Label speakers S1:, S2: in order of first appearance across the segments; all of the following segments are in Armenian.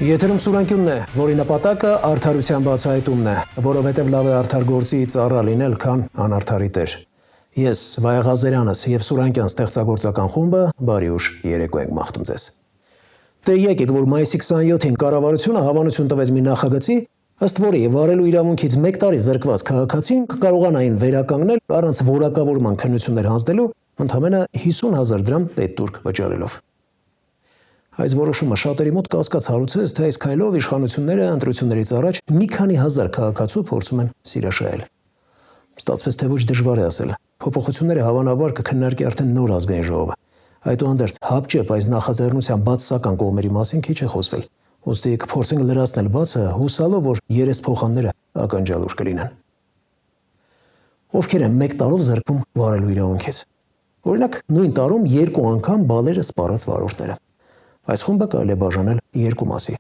S1: Եթերում սուրանկյունն է, որի նպատակը արդարության բացահայտումն է, որովհետև լավ է արդար գործի ծառա լինել, քան անարդարի տեր։ Ես Վայա Ղազարյանս եւ Սուրանկյան ստեղծագործական խումբը բարի ուշ երեկո ենք մաղթում ձեզ։ Դե եկեք, որ մայիսի 27-ին կառավարությունը հավանություն տվեց մի նախագծի, ըստ որի վարելու իրավունքից 1 տարի զրկված քաղաքացին կարողանային վերականգնել առանց որակավորման քննություններ հանձնելու ընդամենը 50,000 դրամ պետտուրք վճարելով։ Այս որոշումը շատերի մոտ կասկած հարուցեց, թե այս քայլով իշխանությունները ընտրություններից առաջ մի քանի հազար քաղաքացու փորձում են սիրաշահել։ Ստացվեց, թե ոչ դժվար է ասել։ Փոփոխությունները հավանաբար կքննարկի արդեն նոր ազգային ժողովը։ Այդուհանդերձ հապճեպ այս նախաձեռնության բացասական կողմերի մասին քիչ է խոսվել։ Ուստի կփորձենք լրացնել բացը, հուսալով, որ երեսփոխանները ականջալուր կլինեն։ Ովքեր են 1 տարով զրկվում վարելու իրավունքից։ Օրինակ, նույն տարում 2 անգամ բալերը սպառած վարորդները։ Այս խումբը կարելի է բաժանել 2 մասի։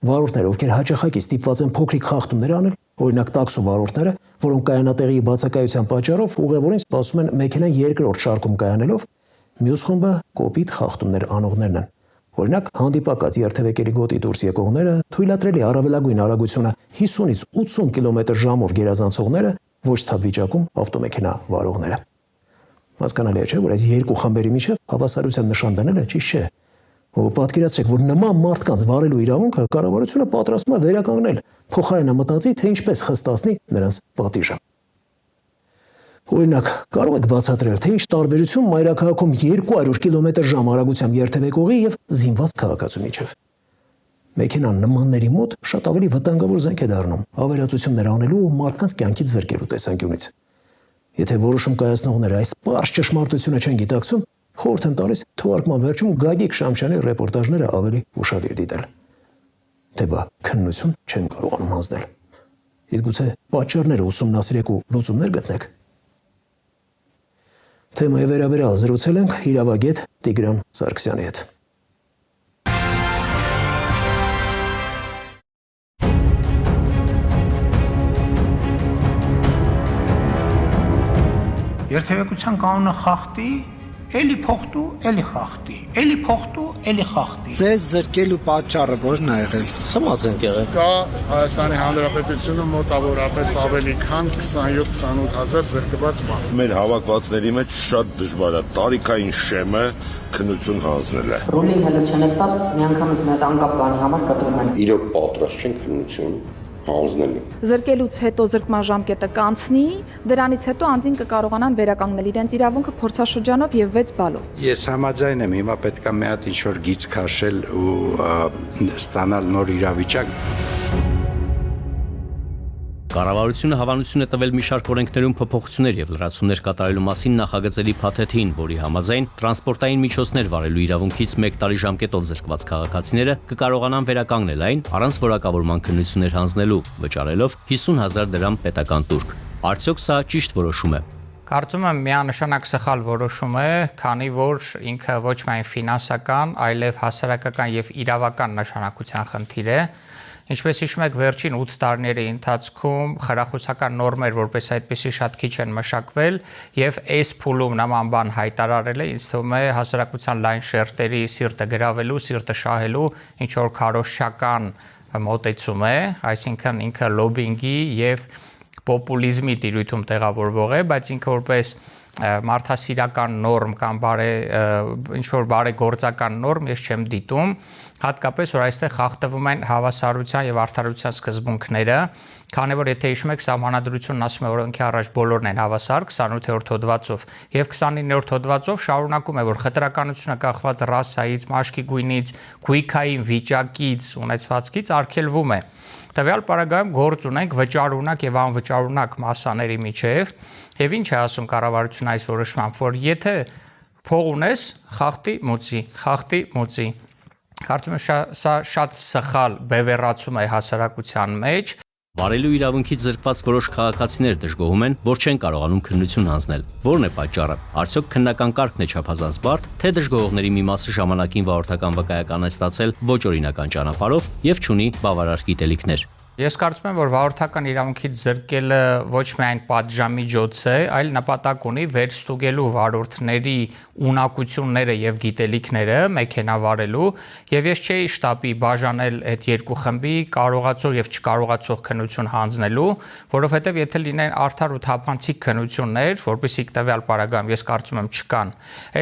S1: Վարորդները, ովքեր հաճախակի ստիպված են փոքրիկ խախտումներ անել, օրինակ տաքսու վարորդները, որոնք կայանատեղի բացակայության պատճառով ուղևորին սպասում են մեքենան 2-րդ շարքում կայանելով, մյուս խումբը կոպիտ խախտումներ անողներն են։ Օրինակ, հանդիպակաց երթևեկելի գոտի դուրս եկողները, թույլատրելի առավելագույն արագությունը 50-ից 80 կմ/ժ-ով գերազանցողները, ոչ ցավ վիճակում ավտոմեքենա վարողները։ Հասկանալի է, չէ՞, որ այս 2 խմբերի միջև հավասարության նշան դնելը ճիշտ չէ։ Պատկերացրեք, որ նման մարդկանց վարելու իրավունքը կառավարությունը պատրաստվում է վերականգնել, փոխարենը մտածի, թե ինչպես խստացնի նրանց պատիժը։ Օրինակ, կարող եք բացատրել, թե ինչ տարբերություն մայրաքաղաքում 200 կմ/ժ արագությամբ երթևեկողի եւ զինված քաղաքացու միջև։ Մեքենան նմանների մոտ շատ ավելի վտանգավոր զենք է դառնում ավերածություններ անելու ու մարդկանց կյանքից զրկելու տեսանկյունից։ Եթե որոշում կայացնողները այս պարզ ճշմարտությունը չեն գիտակցում, խորհուրդ եմ տալիս թողարկման վերջում Գագիկ Շամշյանի ռեպորտաժները ավելի ուշադիր դիտել։ Թե բա քննություն չեն կարողանում հանձնել։ Իսկ գուցե պատճառները ուսումնասիրեք ու լուծումներ գտնեք։ Թեմայի վերաբերյալ զրուցել ենք իրավագետ Տիգրան Սարգսյանի հետ։
S2: Երթևեկության կանոնը խախտի, էլի փոխտու, էլի խախտի, էլի փոխտու, էլի խախտի։
S3: Ձեզ զրկելու պատճառը ո՞րն է եղել։
S4: Խմած ենք եղել։
S5: Կա Հայաստանի Հանրապետությունում մոտավորապես ավելի քան 27-28 հազար զրկված մարդ։
S6: Մեր հավաքվածների մեջ շատ դժվար է տարիքային շեմը քննություն հանձնել է։
S7: Ռուլին հələ չնստած միանգամից այդ անկապ բանի համար կտրում են։
S8: Իրոք պատրաստ չեն քննություն հանձնելու։
S9: Զրկելուց հետո զրկման ժամկետը կանցնի, դրանից հետո անձին կկարողանան վերականգնել իրենց իրավունքը փորձաշրջանով եւ 6 բալով։
S3: Ես համաձայն եմ, հիմա պետք է մի հատ ինչ-որ գիծ քաշել ու ստանալ նոր իրավիճակ։
S4: Կառավարությունը հավանություն է տվել մի շարք օրենքներում փոփոխություններ եւ լրացումներ կատարելու մասին նախագծերի փաթեթին, որի համաձայն տրանսպորտային միջոցներ վարելու իրավունքից 1 տարի ժամկետով զրկված քաղաքացիները կկարողանան վերականգնել այն առանց որակավորման քննություններ հանձնելու, վճարելով 50,000 դրամ պետական տուրք։ Արդյոք սա ճիշտ որոշում է։
S2: Կարծում եմ միանշանակ սխալ որոշում է, քանի որ ինքը ոչ միայն ֆինանսական, այլև հասարակական եւ իրավական նշանակության խնդիր է։ Ինչպես հիշում եք, վերջին 8 տարիների ընթացքում խրախուսական նորմեր որպես այդպիսի շատ քիչ են մշակվել եւ այս փուլում նման բան հայտարարել է, ինձ թվում է հասարակության լայն շերտերի սիրտը գրավելու, սիրտը շահելու ինչ որ քարոզչական մոտեցում է, այսինքն ինքը լոբինգի եւ պոպուլիզմի տիրույթում տեղավորվող է, բայց ինքը որպես մարդասիրական նորմ կամ ինչ-որ բարեգործական նորմ ես չեմ դիտում, հատկապես որ այստեղ խախտվում են հավասարության եւ արդարության սկզբունքները, քանի որ եթե հիշում եք սահմանադրությունն ասում է, որ օրենքի առաջ բոլորն են հավասար 28-րդ հոդվածով եւ 29-րդ հոդվածով շարունակում է, որ խտրականությունը կախված ռասայից, մաշկի գույնից, գույքային վիճակից, ունեցվածքից արգելվում է։ Տվյալ պարագայում գործ ունենք վճարունակ եւ անվճարունակ մասաների միջև եւ ինչ է ասում կառավարությունը այս որոշմամբ, որ եթե փող ունես, խախտի մուծի։ Կարծում եմ սա շատ սխալ բևեռացում է հասարակության մեջ։
S4: Վարելու իրավունքից զրկված որոշ քաղաքացիներ դժգոհում են, որ չեն կարողանում քննություն հանձնել։ Որն է պատճառը։ Արդյոք քննական կարգն է չափազանց բարդ, թե դժգոհողների մի մասը ժամանակին վարորդական վկայական է ստացել ոչ օրինական ճանապարհով եւ չունի բավարար գիտելիքներ։
S2: Ես կարծում եմ, որ վարորդական իրավունքից զրկելը ոչ միայն պատժամիջոց է, այլ նպատակ ունի վերստուգելու վարորդների ունակությունները եւ գիտելիքները մեքենա վարելու, եւ ես չէի շտապի բաժանել այդ երկու խմբի կարողացող եւ չկարողացող քննություն հանձնելու, որովհետեւ եթե լինեն արդար ու թափանցիկ քննություններ, որպեսզի տվյալ պարագայում ես կարծում եմ չկան,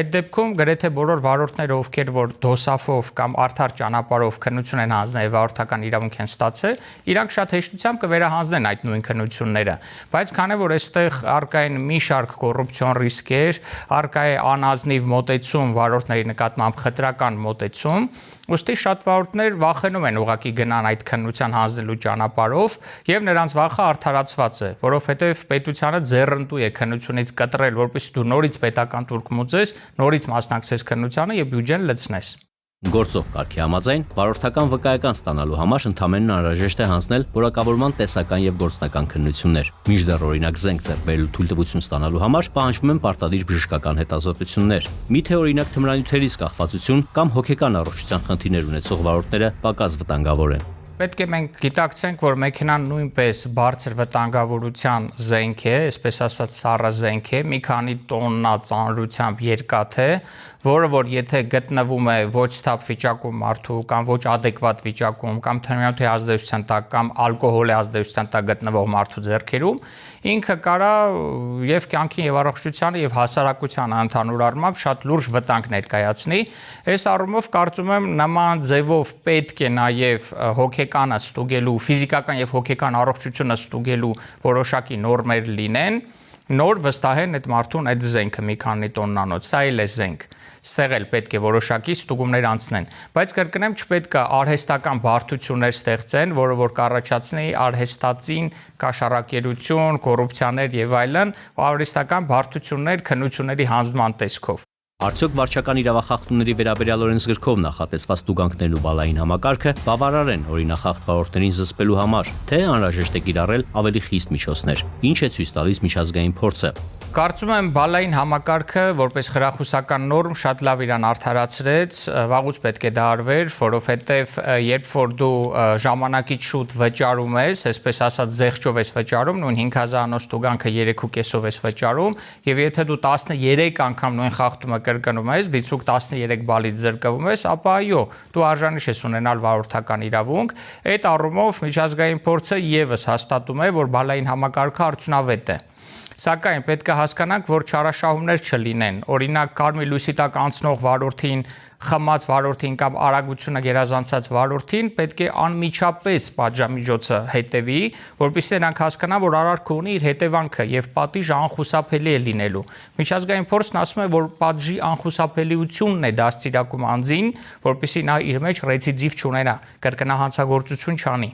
S2: այդ դեպքում գրեթե բոլոր վարորդները, ովքեր որ դոսաֆով կամ արդար ճանապարհով քննություն են հանձնել վարորդական իրավունք են ստացել, իրանք շատ հեշտությամբ կվերահանձնեն այդ նույն քննությունները, բայց քանի որ այստեղ առկա են մի շարք կոռուպցիոն ռիսկեր, առկա է անազնիվ մոտեցում վարորդների նկատմամբ խտրական մոտեցում, ուստի շատ վարորդներ վախենում են ուղղակի գնան այդ քննության հանձնելու ճանապարհով եւ նրանց վախը արդարացված է, որովհետեւ պետությանը ձեռնտու է քննությունից կտրել, որպեսզի դու նորից պետական տուրք մուծես, նորից մասնակցես քննությանը եւ բյուջեն լցնես։
S4: Գործող կարգի համաձայն վարորդական վկայական ստանալու համար ընդհանրապես անհրաժեշտ է հանձնել որակավորման տեսական եւ գործնական քննություններ։ Մինչդեռ օրինակ զենք ձեռք բերելու թույլտվություն ստանալու համար պահանջվում են պարտադիր բժշկական հետազոտություններ։ Միթե օրինակ թմրանյութերից կախվածություն կամ հոգեկան առողջության խնդիրներ ունեցող վարորդները պակաս վտանգավոր են։
S2: Պետք է մենք գիտակցենք, որ մեքենան նույնպես բարձր վտանգավորության զենք է, այսպես ասած սառը զենք է, մի քանի տոննա ծանրությամբ երկաթ է, որը որ եթե գտնվում է ոչ սթափ վիճակում մարդու կամ ոչ adekvat վիճակում կամ թմրանյութի ազդեցության տակ կամ ալկոհոլի ազդեցության տակ գտնվող մարդու ձեռքերում, ինքը կարա եւ կյանքին եւ առողջությանը եւ հասարակությանը ընդհանուր առմամբ շատ լուրջ վտանգ ներկայացնի։ Այս առումով կարծում եմ նման ձևով պետք է նաեւ հոգեկանը ստուգելու, ֆիզիկական եւ հոգեկան առողջությունը ստուգելու որոշակի նորմեր լինեն, նոր վստահեն այդ մարդուն այդ զենքը մի քանի տոննանոց, սա էլ է զենք։ Ստեղ էլ պետք է որոշակի ստուգումներ անցնեն, բայց կրկնեմ չպետք է արհեստական բարդություններ ստեղծեն, որը որ կառաջացնի արհեստածին կաշառակերություն, կոռուպցիաներ եւ այլն, արհեստական բարդություններ քննությունների հանձնման տեսքով։
S4: Արդյոք վարչական իրավախախտումների վերաբերյալ օրենսգրքով նախատեսված տուգանքներն ու բալային համակարգը բավարար են օրինախախտ վարորդներին զսպելու համար, թե անհրաժեշտ է կիրառել ավելի խիստ միջոցներ։ Ինչ է ցույց տալիս միջազգային փորձը։
S2: Կարծում եմ բալային համակարգը որպես խրախուսական նորմ շատ լավ իրան արդարացրեց, վաղուց պետք է դա արվեր, որովհետև երբ որ դու ժամանակից շուտ վճարում ես, այսպես ասած զեղչով ես վճարում, նույն 5000-անոց տուգանքը 3.5-ով ես վճարում, եւ եթե դու 13 անգամ նույն խախտումը կրկնում ես, դիցուկ 13 բալից զրկվում ես, ապա այո, դու արժանիշ ես ունենալ վարորդական իրավունք։ Այդ առումով միջազգային փորձը եւս հաստատում է, որ բալային համակարգը արդյունավետ է։ Սակայն պետք է հասկանանք, որ չարաշահումներ չլինեն։ Օրինակ, կարմիր լույսի տակ անցնող վարորդին, խմած վարորդին կամ արագությունը գերազանցած վարորդին պետք է անմիջապես պատժամիջոցը հետևի, որպեսզի նրանք հասկանան, որ արարքը ունի իր հետևանքը եւ պատիժը անխուսափելի է լինելու։ Միջազգային փորձն ասում է, որ պատժի անխուսափելիությունն է դաստիարակում անձին, որպեսզի նա իր մեջ ռեցիդիվ չունենա, կրկնահանցագործություն չանի։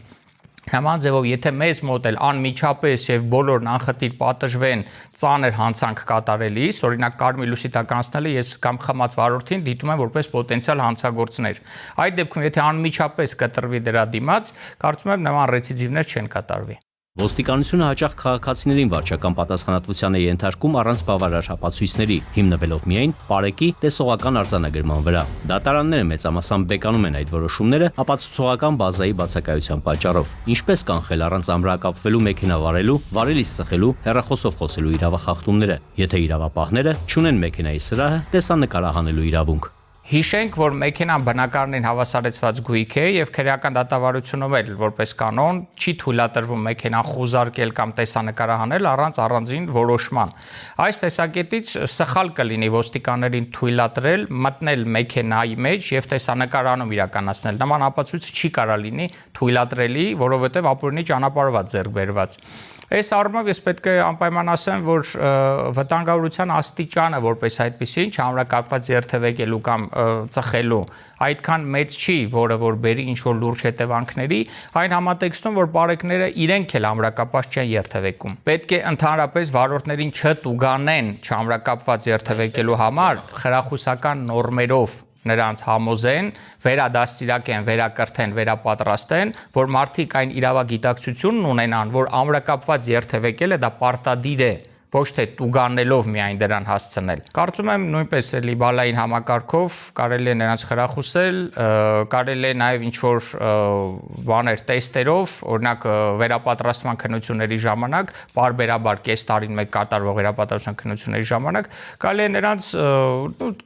S2: Նման ձևով, եթե մեզ մոտ էլ անմիջապես եւ բոլորն անխտիր պատժվեն ծանր հանցանք կատարելիս, օրինակ կարմիր լույսի տակ անցնելը ես կամ խմած վարորդին դիտում եմ որպես պոտենցիալ հանցագործներ։ Այդ դեպքում, եթե անմիջապես կտրվի դրա դիմաց, կարծում եմ նման ռեցիդիվներ չեն կատարվի։
S4: Ոստիկանությունը հաճախ քաղաքացիներին վարչական պատասխանատվության է ենթարկում առանց բավարար ապացույցների, հիմնվելով միայն պարեկի տեսողական արձանագրման վրա։ Դատարանները մեծամասամբ բեկանում են այդ որոշումները ապացուցողական բազայի բացակայության պատճառով։ Ինչպես կանխել առանց ամրակապվելու մեքենա վարելու, վարելիս ծխելու, հեռախոսով խոսելու իրավախախտումները, եթե իրավապահները չունեն մեքենայի սրահը տեսանկարահանելու իրավունք։
S2: Հիշենք, որ մեքենան բնակարանին հավասարեցված գույք է եւ քրեական դատավարությունում էլ որպես կանոն չի թույլատրվում մեքենան խուզարկել կամ տեսանկարահանել առանց առանձին որոշման։ Այս տեսակետից սխալ կլինի ոստիկաններին թույլատրել մտնել մեքենայի մեջ եւ տեսանկարանում իրականացնել։ Նման ապացույցը չի կարա լինի թույլատրելի, որովհետեւ ապօրինի ճանապարհով ձեռք բերված։ Այս առումով ես պետք է անպայման ասեմ, որ վտանգավորության աստիճանը որպես այդպեսին չհամրակապված երթևեկելու կամ ծխելու այդքան մեծ չի, որը որ բերի ինչ-որ լուրջ հետևանքների, այն համատեքստում, որ բարեկները իրենք էլ ամրակապած չեն երթևեկում։ Պետք է ընդհանրապես վարորդներին չտուգանեն չհամրակապված երթևեկելու համար խրախուսական նորմերով նրանց համոզեն, վերադաստիարակեն, վերակրթեն, վերապատրաստեն, որ մարդիկ այն իրավագիտակցությունն ունենան, որ ամրակապված երթևեկելը դա պարտադիր է, ոչ թե տուգանելով միայն դրան հասցնել։ Կարծում եմ նույնպես էլի բալային համակարգով կարելի է նրանց խրախուսել, կարելի է նաև ինչ-որ բաներ տեստերով, օրինակ վերապատրաստման քննությունների ժամանակ, պարբերաբար կես տարին մեկ կատարվող վերապատրաստման քննությունների ժամանակ, կարելի է նրանց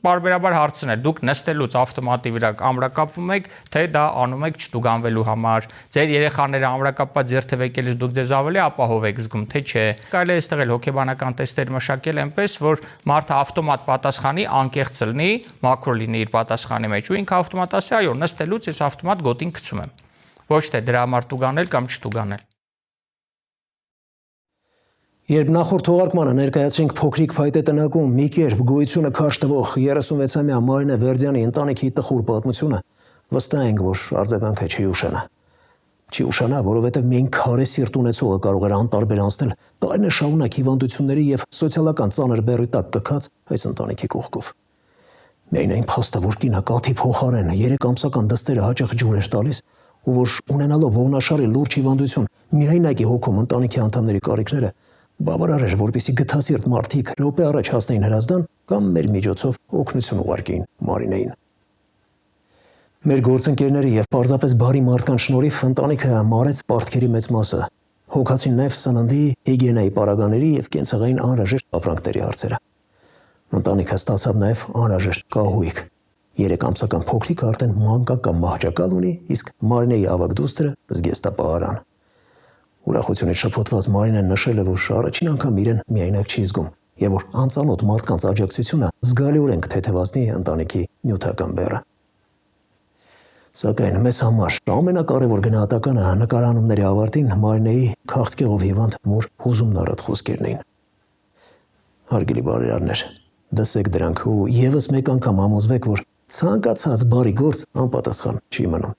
S2: պարբերաբար հարցնել, դուք նստելուց ավտոմատի վրա ամրակապվում եք, թե դա անում եք չտուգանվելու համար, ձեր երեխաները ամրակապված երթևեկելիս դուք ձեզ ավելի ապահով եք զգում, թե չէ։ Կարելի է այստեղ էլ հոգեբանական տեստեր մշակել այնպես, որ մարդը ավտոմատ պատասխանի, անկեղծ լինի, մաքուր լինի իր պատասխանի մեջ ու ինքը ավտոմատ ասի, այո, նստելուց ես ավտոմատ գոտին գցում եմ։ Ոչ թե դրա համար տուգանել կամ չտուգանել։
S1: Երբ նախորդ թողարկմանը ներկայացրինք փոքրիկ փայտե տնակում մի կերպ գոյությունը քաշ տվող 36-ամյա Մարինե Վերդյանի ընտանիքի տխուր պատմությունը, վստահ ենք, որ արձագանքը չի ուշանա։ Չի ուշանա, որովհետև միայն քարե սիրտ ունեցողը կարող էր անտարբեր անցնել տարիներ շարունակ հիվանդությունների եւ սոցիալական ծանր բեռի տակ կքած այս ընտանիքի կողքով։ Միայն այն փաստը, որ կինը կաթի փոխարեն 3 ամսական դստերը հաճախ ջուր էր տալիս, ու որ ունենալով ողնաշարի լուրջ հիվանդություն միայնակի հոգում ընտանիքի անդամների կարիքները, բավարար էր, որպեսզի գթասիրտ մարդիկ րոպե առաջ հասնեին հրազդան կամ մեր միջոցով օգնություն ուղարկեին Մարինեին։ Մեր գործընկերների եւ պարզապես բարի մարդկանց շնորհիվ ընտանիքը մարեց պարտքերի մեծ մասը, հոգացին նաև սննդի, հիգիենայի պարագաների եւ կենցաղային անհրաժեշտ ապրանքների հարցերը։ Ընտանիքը ստացավ նաև անհրաժեշտ կահույք։ 3 ամսական փոքրիկը արդեն մանկական մահճակալ ունի, իսկ Մարինեի ավագ դուստրը զգեստապահարան։ Ուրախությունից շփոթված Մարինեն նշել է, որ առաջին անգամ իրեն միայնակ չի զգում եւ որ անծանոթ մարդկանց աջակցությունը զգալիորեն կթեթևացնի ընտանիքի նյութական բեռը։ Սակայն մեզ համար ամենակարևոր գնահատականը նկարանումների ավարտին Մարինեի քաղցկեղով հիվանդ մոր հուզումն առատ խոսքերն էին։ Հարգելի բարերարներ, դասեք դրանք ու եւս մեկ անգամ համոզվեք, որ ցանկացած բարի գործ անպատասխան չի մնում։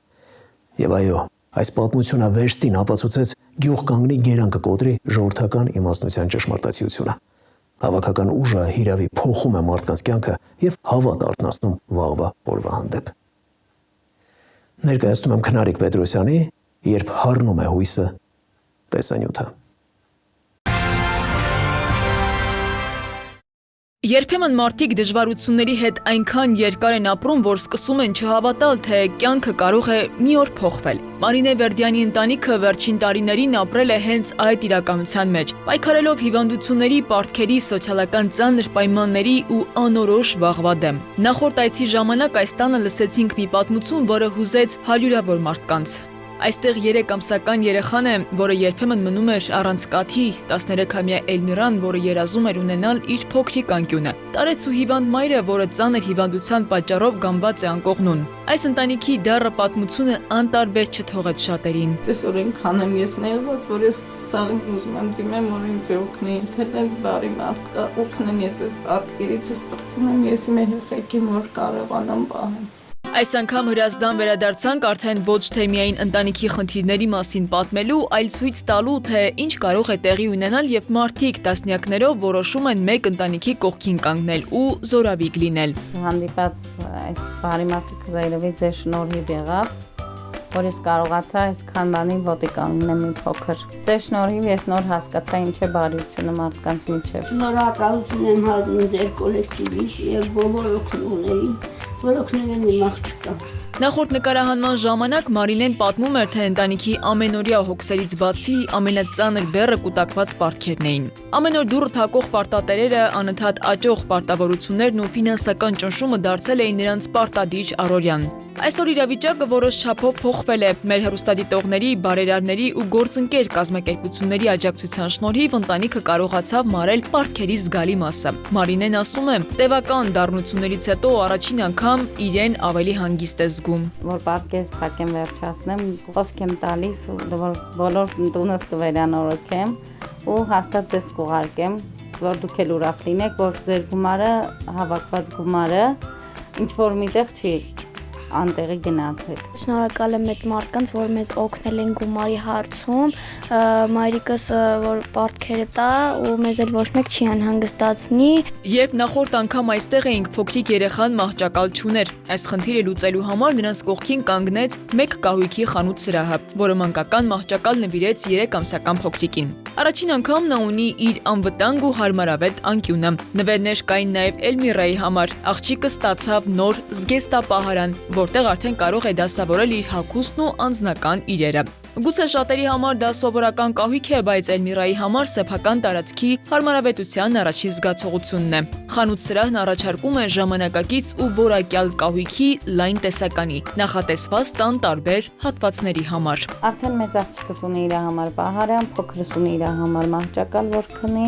S1: Եվ այո, այս պատմությունը վերստին ապացուցեց գյուղ կանգնի գերան կկոտրի ժողովրդական իմաստնության ճշմարտացիությունը։ Հավաքական ուժը հիրավի փոխում է մարդկանց կյանքը եւ հավատ արտնասնում վաղվա օրվա հանդեպ։ Ներկայացնում եմ Քնարիկ Պետրոսյանի «Երբ հառնում է հույսը» տեսանյութը։
S10: Երբեմն մարդիկ դժվարությունների հետ այնքան երկար են ապրում, որ սկսում են չհավատալ, թե կյանքը կարող է մի օր փոխվել։ Մարինե Վերդյանի ընտանիքը վերջին տարիներին ապրել է հենց այդ իրականության մեջ, պայքարելով հիվանդությունների, պարտքերի, սոցիալական ծանր պայմանների ու անորոշ վաղվա դեմ։ Նախորդ այցի ժամանակ այս տանը լսեցինք մի պատմություն, որը հուզեց հարյուրավոր մարդկանց։ Այստեղ 3 ամսական երեխան է, որը երբեմն մնում էր առանց կաթի, 13-ամյա Էլմիրան, որը երազում էր ունենալ իր փոքրիկ անկյունը, տարեց ու հիվանդ մայրը, որը ծանր հիվանդության պատճառով գամված է անկողնուն։ Այս ընտանիքի դառը պատմությունը անտարբեր չթողեց շատերին։
S11: Այսօր այնքան եմ ես նեղված, որ ես սաղին ուզում եմ դիմեմ, որ ինձ օգնի, թե տենց բարի մարդ կա, օգնեն ես այս բարքերիցս բրծնեմ, ես իմ երեխեքին որ կարողանամ պահեմ։
S10: Այս անգամ հրազդան վերադարձանք արդեն ոչ թե միայն ընտանիքի խնդիրների մասին պատմելու, այլ ցույց տալու, թե ինչ կարող է տեղի ունենալ, երբ մարդիկ տասնյակներով որոշում են մեկ ընտանիքի կողքին կանգնել ու զորավիգ լինել։
S11: Հանդիպած այս բարի մարդիկ զայրովի ձեր շնորհիվ եղավ, որ ես կարողացա այսքան բանի ոտի կանգնեմ մի փոքր։ Ձեր շնորհիվ ես նոր հասկացա ինչ է բարիությունը մարդկանց միջև։
S12: Շնորհակալություն եմ հայտնում ձեր կոլեկտիվին եւ բոլոր օգնողներին, որ օգնել են իմ աղջկա։
S10: Նախորդ նկարահանման ժամանակ Մարինեն պատմում էր, թե ընտանիքի ամենօրյա հոգսերից բացի ամենածանր բեռը կուտակված պարտքերն էին։ Ամեն օր դուռը թակող պարտատերերը, անընդհատ աճող պարտավորություններն ու ֆինանսական ճնշումը դարձել էին նրանց պարտադիր առօրյան։ Այսօր իրավիճակը որոշ չափով փոխվել է։ Մեր հեռուստադիտողների, բարերարների ու գործընկեր կազմակերպությունների աջակցության շնորհիվ ընտանիքը կարողացավ մարել պարտքերի զգալի մասը։ Մարինեն ասում է, տևական դառնություններից հետո առաջին անգամ իրեն ավելի հանգիստ է զգում։
S11: Որ պարտքերս փակեմ վերջացնեմ, խոսք եմ տալիս, որ բոլոր տունս կվերանորոգեմ ու հաստատ ձեզ կուղարկեմ, որ դուք էլ ուրախ լինեք, որ ձեր գումարը, հավաքված գումարը ինչ որ միտեղ չի անտեղի գնացել։
S13: Շնորհակալ եմ այդ մարդկանց, որ մեզ օգնել են գումարի հարցում, մայրիկս որ պարտքերը տա ու մեզ էլ ոչ մեկ չի անհանգստացնի։
S10: Երբ նախորդ անգամ այստեղ էինք, փոքրիկ երեխան մահճակալ չուներ։ Այս խնդիրը լուծելու համար նրանց կողքին կանգնեց մեկ կահույքի խանութ սրահը, որը մանկական մահճակալ նվիրեց 3 ամսական փոքրիկին։ Առաջին անգամ նա ունի իր անվտանգ ու հարմարավետ անկյունը։ Նվերներ կային նաև Էլմիրայի համար։ Աղջիկը ստացավ նոր զգեստապահարան, որտեղ արդեն կարող է դասավորել իր հագուստն ու անձնական իրերը։ Գուցե շատերի համար դա սովորական կահույք է, բայց Էլմիրայի համար սեփական տարածքի հարմարավետության առաջին զգացողությունն է։ Խանութ սրահն առաջարկում է ժամանակակից ու որակյալ կահույքի լայն տեսականի, նախատեսված տան տարբեր հատվածների համար։
S11: Արդեն մեծ աղջիկս ունի իր համար պահարան, փոքրս ունի իր համար մահճակալ, որ քնի։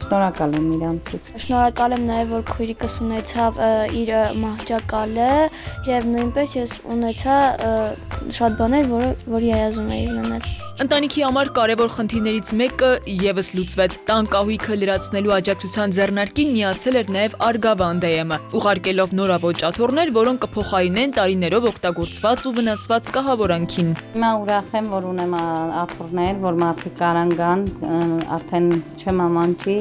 S11: Շնորհակալ եմ իրանցից։
S13: Շնորհակալ եմ նաև, որ քույրիկս ունեցավ իր մահճակալը եւ նույնպես ես ունեցա շատ բաներ, որ երազում էի ունենալ։
S10: Ընտանիքի համար կարևոր խնդիրներից մեկը եւս լուծվեց։ Տան կահույքը լրացնելու աջակցության ձեռնարկին միացել էր նաև Արգավան ԴՄ, ուղարկելով նորաոճ աթոռներ, որոնք կփոխարինեն տարիներով օգտագործված ու վնասված կահավորանքին։
S11: Հիմա ուրախ եմ, որ ունեմ աթոռներ, որ մարդիկ կարան գան, արդեն չեմ ամանչի,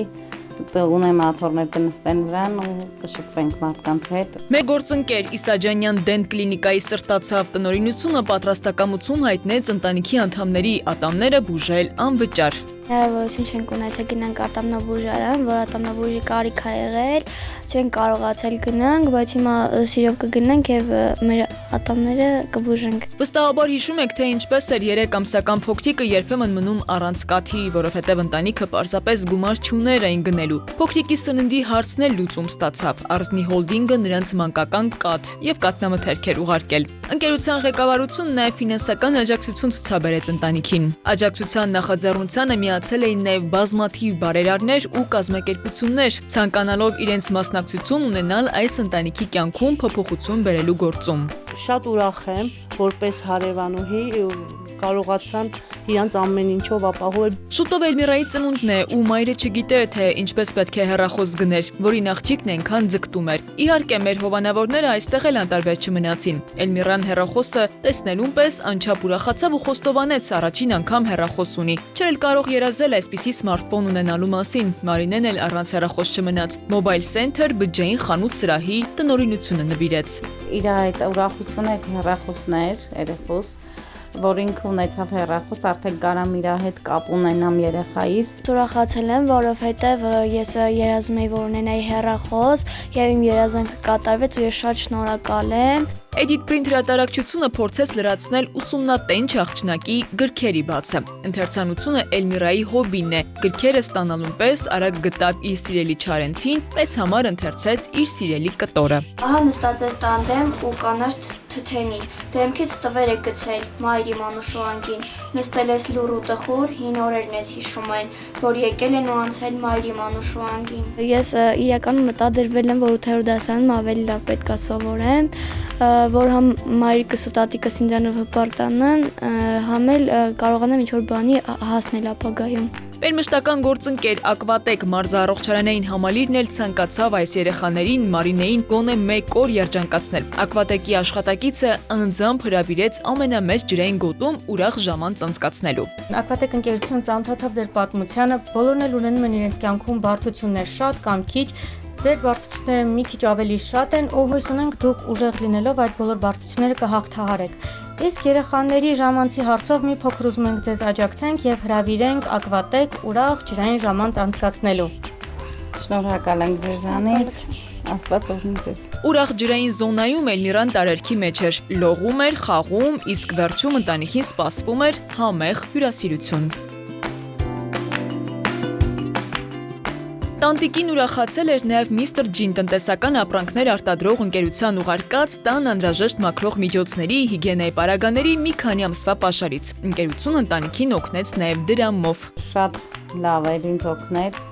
S11: ունեմ աթոռներ կնստեն վրան ու կշփվենք մարդկանց հետ։ Մեր
S10: գործընկեր Իսաջանյան Դենտ կլինիկայի սրտացավ տնօրինությունը պատրաստակամություն հայտնեց ընտանիքի անդամների ատամները բուժել անվճար։
S13: Հնարավորություն չենք ունեցել գնանք ատամնաբուժարան, որ ատամնաբուժի կարիք ա եղել, չենք կարողացել գնանք, բայց հիմա սիրով կգնանք եւ մեր ատամները կբուժենք։
S10: Վստահաբար հիշում եք, թե ինչպես էր 3 ամսական փոքրիկը երբեմն մնում առանց կաթի, որովհետեւ ընտանիքը պարզապես գումար չուներ այն գնելու։ Փոքրիկի սննդի հարցն էլ լուծում ստացավ։ Արզնի հոլդինգը նրանց մանկական կաթ եւ կաթնամթերք էր ուղարկել։ Ընկերության ղեկավարությունն նաև ֆինանսական աջակցություն ցուցաբերեց ընտանիքին։ Աջակցության նախաձեռնությանը միացել էին նաև բազմաթիվ բարերարներ ու կազմակերպություններ, ցանկանալով իրենց մասնակցություն ունենալ այս ընտանիքի կյանքում փոփոխություն բերելու գործում։
S14: Շատ ուրախ եմ, որպես հարևանուհի կարողացան իրանց ամեն ինչով ապահովել։
S10: Շուտով Էլմիրայի ծնունդն է ու մայրը չգիտե, թե ինչպես պետք է հեռախոս գներ, որին աղջիկն այնքան ձգտում էր։ Իհարկե, մեր հովանավորները այստեղ էլ անտարբեր չմնացին։ Էլմիրան հեռախոսը տեսնելուն պես անչափ ուրախացավ ու խոստովանեց առաջին անգամ հեռախոս ունի։ Չէր էլ կարող երազել այսպիսի սմարթֆոն ունենալու մասին։ Մարինեն էլ առանց հեռախոս չմնաց։ Mobile Center բջջային խանութ սրահի տնօրինությունը նվիրեց։
S11: Իր այդ ուրախությունը հեռախոսներ, երեխոս որ ինքը ունեցավ հեռախոս, արդեն կարամ իր հետ կապ ունենամ երեխայիս։
S13: Ուրախացել եմ, որովհետև ես երազում էի, որ ունենայի հեռախոս, եւ իմ երազանքը կատարվեց ու ես շատ շնորհակալ եմ։
S10: Edit Print հրատարակչությունը փորձեց լրացնել ուսումնատենչ աղջնակի գրքերի բացը։ Ընթերցանությունը Էլմիրայի հոբին է։ Գրքերը ստանալուն պես արագ գտավ իր սիրելի Չարենցին, պես համար ընթերցեց իր սիրելի կտորը։
S13: Ահա նստած ես տանդեմ ու կանաչ թթենին։ Դեմքից տվեր է գցել մայրի մանուշուանգին։ Նստել ես լուռ ու տխուր, հին օրերն ես հիշում են, որ եկել են ու անցել մայրի մանուշուանգին։ Ես իրականում մտադրվել եմ, որ 8-րդ դասարանում ավելի լավ պետք է սովորեմ, որ համ մայրիկս ու տատիկս ինձանով հպարտանան, համ էլ կարողանամ ինչ-որ բանի հասնել ապագայում։
S10: Մեր մշտական գործընկեր Ակվատեկ մարզառողջարանային համալիրն էլ ցանկացավ այս երեխաներին Մարինեին գոնե 1 օր երջանկացնել։ Ակվատեկի աշխատակիցը անձամբ հրավիրեց ամենամեծ ջրային գոտում ուրախ ժամանց անցկացնելու։
S15: Ակվատեկ ընկերությունը ծանոթացավ ձեր պատմությանը, բոլորն էլ ունենում են իրենց կյանքում բարդություններ, շատ կամ քիչ։ Ձեր բարդությունները մի քիչ ավելի շատ են, ու հույս ունենք դուք ուժեղ լինելով այդ բոլոր բարդությունները կհաղթահարեք։ Իսկ երեխաների ժամանցի հարցով մի փոքր ուզում ենք ձեզ աջակցենք եւ հրավիրենք Ակվատեկ ուրախ ջրային ժամանց անցկացնելու։
S11: Շնորհակալ ենք ձեզանից, Աստված օրհնի ձեզ։
S10: Ուրախ ջրային զոնայում Էլմիրան տարերքի մեջ էր, լողում էր, խաղում, իսկ վերջում ընտանիքին սպասվում էր համեղ հյուրասիրություն։ Տանտիկին ուրախացել էր նաև Mr. Gin տնտեսական ապրանքներ արտադրող ընկերության ուղարկած տան անհրաժեշտ մաքրող միջոցների, հիգիենայի պարագաների մի քանի ամսվա պաշարից։ Ընկերությունը ընտանիքին օգնեց նաև դրամով։
S11: Շատ լավ էր, ինձ օգնեց,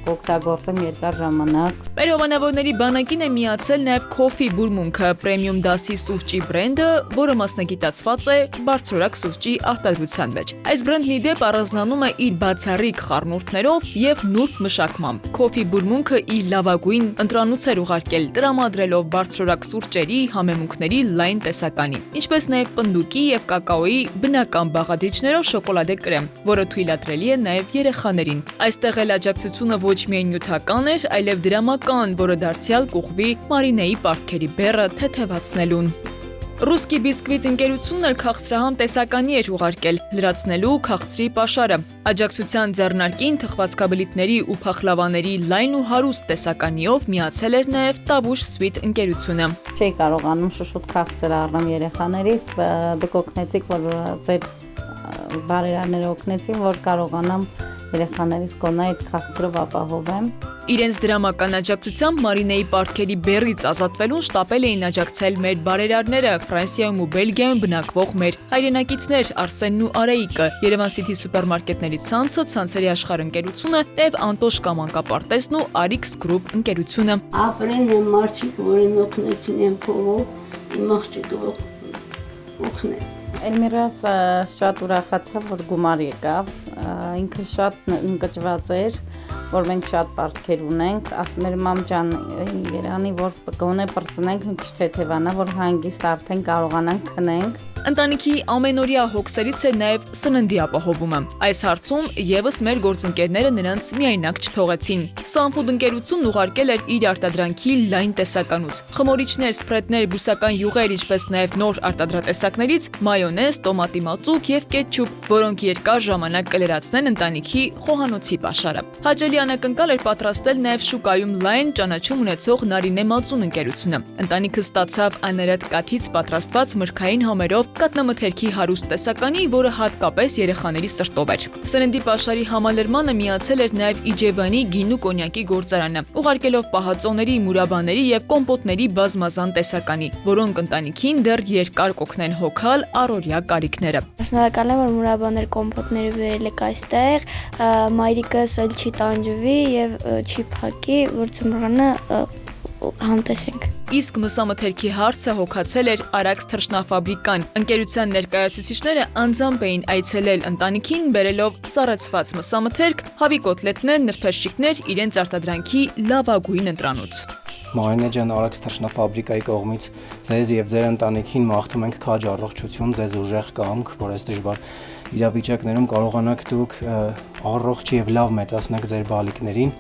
S11: կօգտագործեմ երկար ժամանակ։
S10: Մեր հովանավորների բանակին է միացել նաև Coffee բուրմունքը, պրեմիում դասի սուրճի բրենդը, որը մասնագիտացված է բարձրորակ սուրճի արտադրության մեջ։ Այս բրենդն ի դեպ առանձնանում է իր բացառիկ խառնուրդներով եւ նուրբ մշակմամբ։ Coffee բուրմունքը իր լավագույն ընտրանուց էր ուղարկել, տրամադրելով բարձրորակ սուրճերի, համեմունքների լայն տեսականի, ինչպես նաև պնդուկի եւ կակաոյի բնական բաղադրիչներով շոկոլադե կրեմ, որը թույլատրելի է նաև երեխաներին։ Այստեղ էլ աջակցությունը ոչ միայն նյութական էր, այլև դրամական, որը դարձյալ կուղվի Մարինեի պարտքերի բեռը թեթևացնելուն։ Ռուսկի բիսկվիտ ընկերությունն էլ քաղցրահամ տեսականի էր ուղարկել, լրացնելու քաղցրի պաշարը։ Աջակցության ձեռնարկին թխվածքաբլիթների ու փախլավաների լայն ու հարուստ տեսականիով միացել էր նաև Տավուշ Սվիթ ընկերությունը։
S11: Չէի կարողանում շուշուտ քաղցր առնեմ երեխաներիս, դուք օգնեցիք, որ ձեր բարերարները օգնեցին, որ կարողանամ երեխաներիս կոնա այդ քաղցրով ապահովեմ։
S10: Իրենց դրամական աջակցությամբ Մարինեի պարտքերի բեռից ազատվելուն շտապել էին աջակցել մեր բարերարները, Ֆրանսիայում ու Բելգիայում բնակվող մեր հայրենակիցներ Արսենն ու Արեիկը, Երևան City սուպերմարկետների ցանցը, ցանցերի աշխարհ ընկերությունը, Տև Անտոշկա մանկապարտեզն ու Arix Group ընկերությունը։
S12: Ապրեն են մարդիկ, որին օգնեցին են փողով, իմ աղջիկը օգնել։
S11: Էլմիրաս շատ ուրախացավ, որ գումար եկավ, ինքը շատ ընկճված էր, որ մենք շատ պարտքեր ունենք, ասում էր մամ ջան, Երանի, որ գոնե պրծնենք մի քիչ թեթևանա, որ հանգիստ արդեն կարողանանք քնենք։
S10: Ընտանիքի ամենօրյա հոգսերից է նաև սննդի ապահովումը։ Այս հարցում եւս մեր գործընկերները նրանց միայնակ չթողեցին։ Սանֆուդ ընկերությունն ուղարկել էր իր արտադրանքի լայն տեսականուց։ Խմորիչներ, սփրեդներ, բուսական յուղեր, ինչպես նաև նոր արտադրատեսակներից մայոնեզ, տոմատի մածուկ եւ կետչուպ, որոնք երկար ժամանակ կլրացնեն ընտանիքի խոհանոցի պաշարը։ Հաճելի անակնկալ էր պատրաստել նաև շուկայում լայն ճանաչում ունեցող Նարինե Մածուն ընկերությունը։ Ընտանիքը ստացավ աներատ կաթից պատրաստված մրգային համերով կատնամթերքի հարուստ տեսականի, որը հատկապես երեխաների սրտով էր։ Սննդի պաշարի համալրմանը միացել էր նաև Իջևանի գինու կոնյակի գործարանը, ուղարկելով պահածոների, մուրաբաների եւ կոմպոտների բազմազան տեսականի, որոնք ընտանիքին դեռ երկար կօգնեն հոգալ առօրյա կարիքները։
S13: Շնորհակալ եմ, որ մուրաբաներ, կոմպոտները վերել եք այստեղ, մայրիկս էլ չի տանջվի եւ չի փակի, որ ծմռանը համտեսենք։
S10: Իսկ մսամթերքի հարցը հոգացել էր Արաքս թռչնաֆաբրիկան։ Ընկերության ներկայացուցիչները անձամբ էին այցելել ընտանիքին, բերելով սառեցված մսամթերք, հավի կոտլետներ, նրբերշիկներ իրենց արտադրանքի լավագույն ընտրանուց։
S16: Մարինե ջան, Արաքս թռչնաֆաբրիկայի կողմից ձեզ եւ ձեր ընտանիքին մաղթում ենք քաջ առողջություն, ձեզ ուժեղ կամք, որ այս դժվար իրավիճակներում կարողանաք դուք առողջ եւ լավ մեծացնեք ձեր բալիկներին։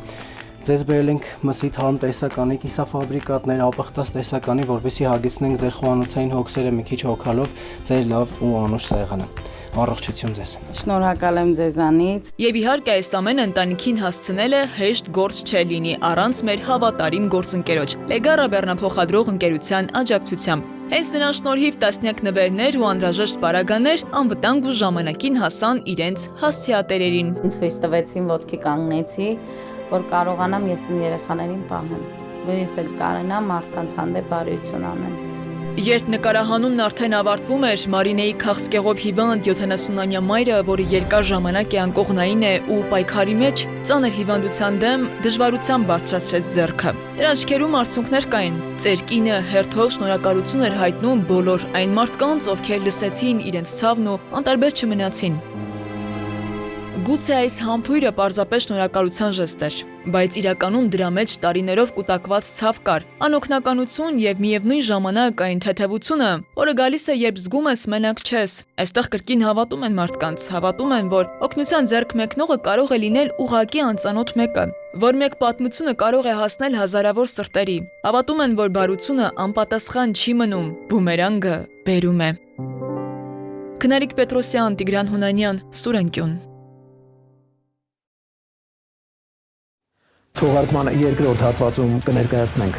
S16: Ձեզ բերել ենք մսի թարմ տեսականի, կիսաֆաբրիկատներ, ապխտած տեսականի, որպեսզի հագեցնենք ձեր խոհանոցային հոգսերը մի քիչ հոգալով ձեր լավ ու անուշ սեղանը։ Առողջություն ձեզ։
S11: Շնորհակալ եմ ձեզանից։
S10: Եվ իհարկե այս ամենը ընտանիքին հասցնելը հեշտ գործ չէ լինի առանց մեր հավատարիմ գործընկերոջ Լեգարա բեռնափոխադրող ընկերության աջակցությամբ։ Հենց նրանց շնորհիվ տասնյակ նվերներ ու անհրաժեշտ պարագաներ անվտանգ ու ժամանակին հասան իրենց հասցեատերերին։
S11: Ինձ հույս տվեցին, ոտքի կանգնեցի, որ կարողանամ ես իմ երեխաներին պահեմ, որ ես էլ կարենամ մարդկանց հանդեպ բարություն անեմ։
S10: Երբ նկարահանումն արդեն ավարտվում էր, Մարինեի քաղցկեղով հիվանդ 70-ամյա մայրը, որը երկար ժամանակ է անկողնային է ու պայքարի մեջ, ծանր հիվանդության դեմ դժվարությամբ բարձրացրեց ձեռքը։ Նրա աչքերում արցունքներ կային։ Ծեր կինը հերթով շնորհակալություն էր հայտնում բոլոր այն մարդկանց, ովքեր լսեցին իրենց ցավն ու անտարբեր չմնացին։ Գուցե այս համբույրը պարզապես շնորհակալության ժեստ էր, բայց իրականում դրա մեջ տարիներով կուտակված ցավ կար, անօգնականություն եւ միևնույն ժամանակ այն թեթևությունը, որը գալիս է, երբ զգում ես մենակ չես։ Այստեղ կրկին հավատում են մարդկանց, հավատում են, որ օգնության ձեռք մեկնողը կարող է լինել ուղղակի անծանոթ մեկը, որ մեկ պատմությունը կարող է հասնել հազարավոր սրտերի։ Հավատում են, որ բարությունը անպատասխան չի մնում, բումերանգը բերում է։ Քնարիկ Պետրոսյան, Տիգրան Հունանյան, Սուրենկյուն։
S1: Թողարկման երկրորդ հատվածում կներկայացնենք։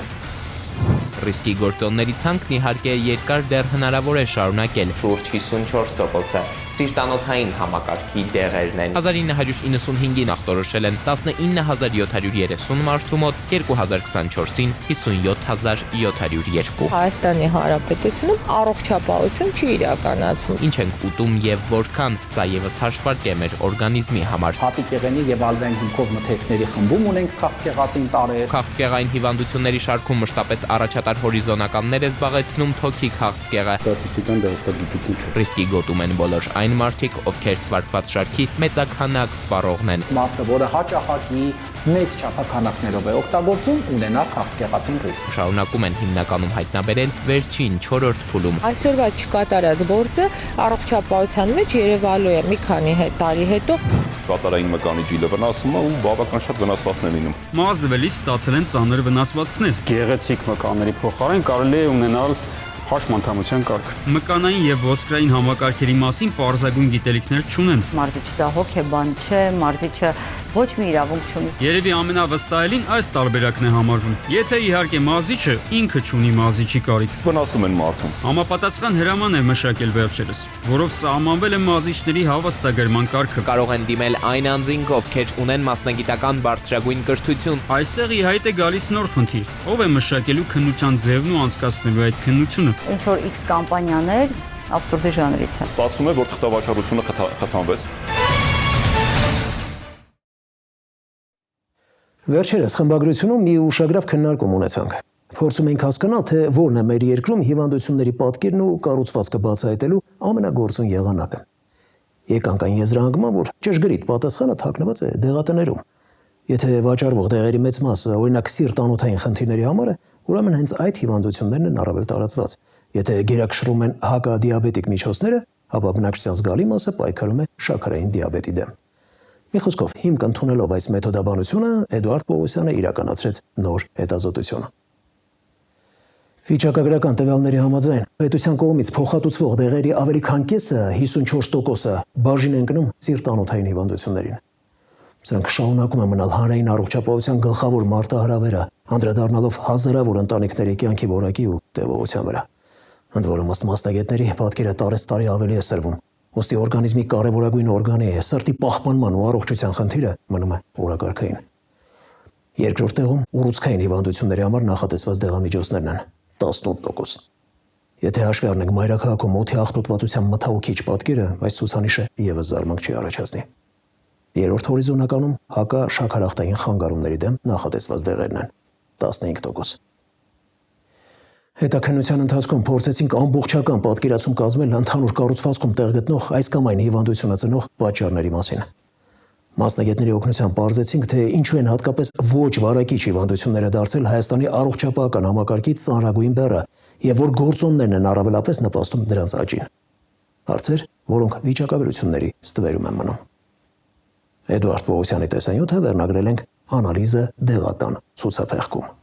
S17: Ռիսկի գործոնների ցանկն իհարկե երկար դեռ հնարավոր է շարունակել։ Շուրջ 54%-ը սիրտանոթային համակարգի դեղերն են։ 1995-ին ախտորոշել են 19730 մարդու մոտ, 2024-ին 57702։
S18: Հայաստանի Հանրապետությունում առողջապահություն չի իրականացվում։
S17: Ինչ ենք ուտում եւ որքան, սա եւս հաշվարկ է մեր օրգանիզմի համար։
S19: Հատիկեղենի եւ ալվեն հիմքով մթերքների խմբում ունենք քաղցկեղածին տարեր։
S17: Քաղցկեղային հիվանդությունների շարքում մշտապես առաջատար հորիզոնականներ է զբաղեցնում թոքի քաղցկեղը։
S8: Ստատիստիկան դեռ չէ։
S17: Ռիսկի գոտում են բոլոր այն մարդիկ, ովքեր թվարկված շարքի մեծաքանակ սպառողն են։
S19: Մարդը, որը հաճախակի մեծ չափականակներով է օգտագործում, ունենա քաղցկեղածին ռիսկ։
S17: Շարունակում են հիմնականում հայտնաբերել վերջին 4-րդ փուլում։
S18: Այսօրվա չկատարած գործը առողջապահության մեջ երևալու է մի քանի տարի հետո։
S6: Կատարային մկանի ջիլը վնասվում է ու բավական շատ վնասվածքներ լինում։
S20: Մազվելիս ստացել են ծանր վնասվածքներ։
S21: Գեղեցիկ մկանների փոխարեն կարելի է ունենալ
S8: հաշմանդամության կարգ։
S20: Մկանային եւ ոսկրային համակարգերի մասին պարզագույն գիտելիքներ չունեն։
S11: Մարզիչը դա հոգեբան չէ, մարզիչը ոչ մի իրավունք չունի։
S20: Երևի ամենավստահելին այս տարբերակն է համարվում։ Եթե իհարկե մարզիչը ինքը չունի մարզիչի կարիք։
S6: Վնասում են մարդուն։
S20: Համապատասխան հրաման էր մշակել վերջերս, որով սահմանվել է մարզիչների հավաստագրման կարգը։
S17: Կարող են դիմել այն անձինք, ովքեր ունեն մասնագիտական բարձրագույն կրթություն։
S20: Այստեղ ի հայտ է գալիս նոր խնդիր. ով է մշակելու քննության ձևն ու անցկացնելու այդ քննությունը։
S11: Ինչ որ X կամպանիաներ абսուրդի ժանրից են։
S6: Ստացվում է, որ թղթավաճառությունը խթանվեց։
S1: Վերջերս խմբագրությունում մի ուշագրավ քննարկում ունեցանք։ Փորձում ենք հասկանալ, թե որն է մեր երկրում հիվանդությունների պատկերն ու կառուցվածքը բացահայտելու ամենագործուն եղանակը։ Եկանք այն եզրահանգման, որ ճշգրիտ պատասխանը թաքնված է դեղատներում։ Եթե վաճառվող դեղերի մեծ մասը, օրինակ սիրտանոթային խնդիրների համար է, ուրեմն հենց այդ հիվանդություններն են առավել տարածված։ Եթե գերակշռում են հակադիաբետիկ միջոցները, ապա բնակչության զգալի մասը պայքարում է շաքարային դիաբետի դեմ։ Մի խոսքով, հիմք ընդունելով այս մեթոդաբանությունը, Էդուարդ Պողոսյանը իրականացրեց նոր հետազոտություն։ Վիճակագրական տվյալների համաձայն, պետության կողմից փոխհատուցվող դեղերի ավելի քան կեսը 54%-ը բաժին են կնում սիրտանոթային հիվանդություններին։ Սրանք շարունակում են մնալ հանրային առողջապահության գլխավոր մարտահրավերը, անդրադառնալով հազարավոր ընտանիքների կյանքի որակի ու տևողության վրա։ Ընդ որում, ըստ մասնագետների, պատկերը տարեցտարի ավելի է սրվում։ Ոստի օրգանիզմի կարևորագույն օրգանի է, սրտի պահպանման ու առողջության խնդիրը մնում է օրակարգային։ Երկրորդ տեղում ուռուցքային հիվանդությունների համար նախատեսված դեղամիջոցներն են 18%։ Եթե հաշվի առնենք մայրաքաղաքում օդի աղտոտվածության մթահոգիչ պատկերը, այս ցուցանիշը եւս զարմանք չի առաջացնի։ Երրորդ հորիզոնականում հակաշաքարախտային խանգարումների դեմ նախատեսված դեղերն են 15%։ Հետաքննության ընթացքում փորձեցինք ամբողջական պատկերացում կազմել ընդհանուր կառուցվածքում տեղ գտնող այս կամ այն հիվանդությունը ծնող պատճառների մասին։ Մասնագետների օգնությամբ պարզեցինք, թե ինչու են հատկապես ոչ վարակիչ հիվանդությունները դարձել Հայաստանի առողջապահական համակարգի ծանրագույն բեռը եւ որ գործոններն են առավելապես նպաստում դրանց աճին։ Հարցեր, որոնք վիճակագրությունների ստվերում են մնում։ Էդուարդ Պողոսյանի տեսանյութը վերնագրել ենք «Անալիզը դեղատան ցուցափեղկում»։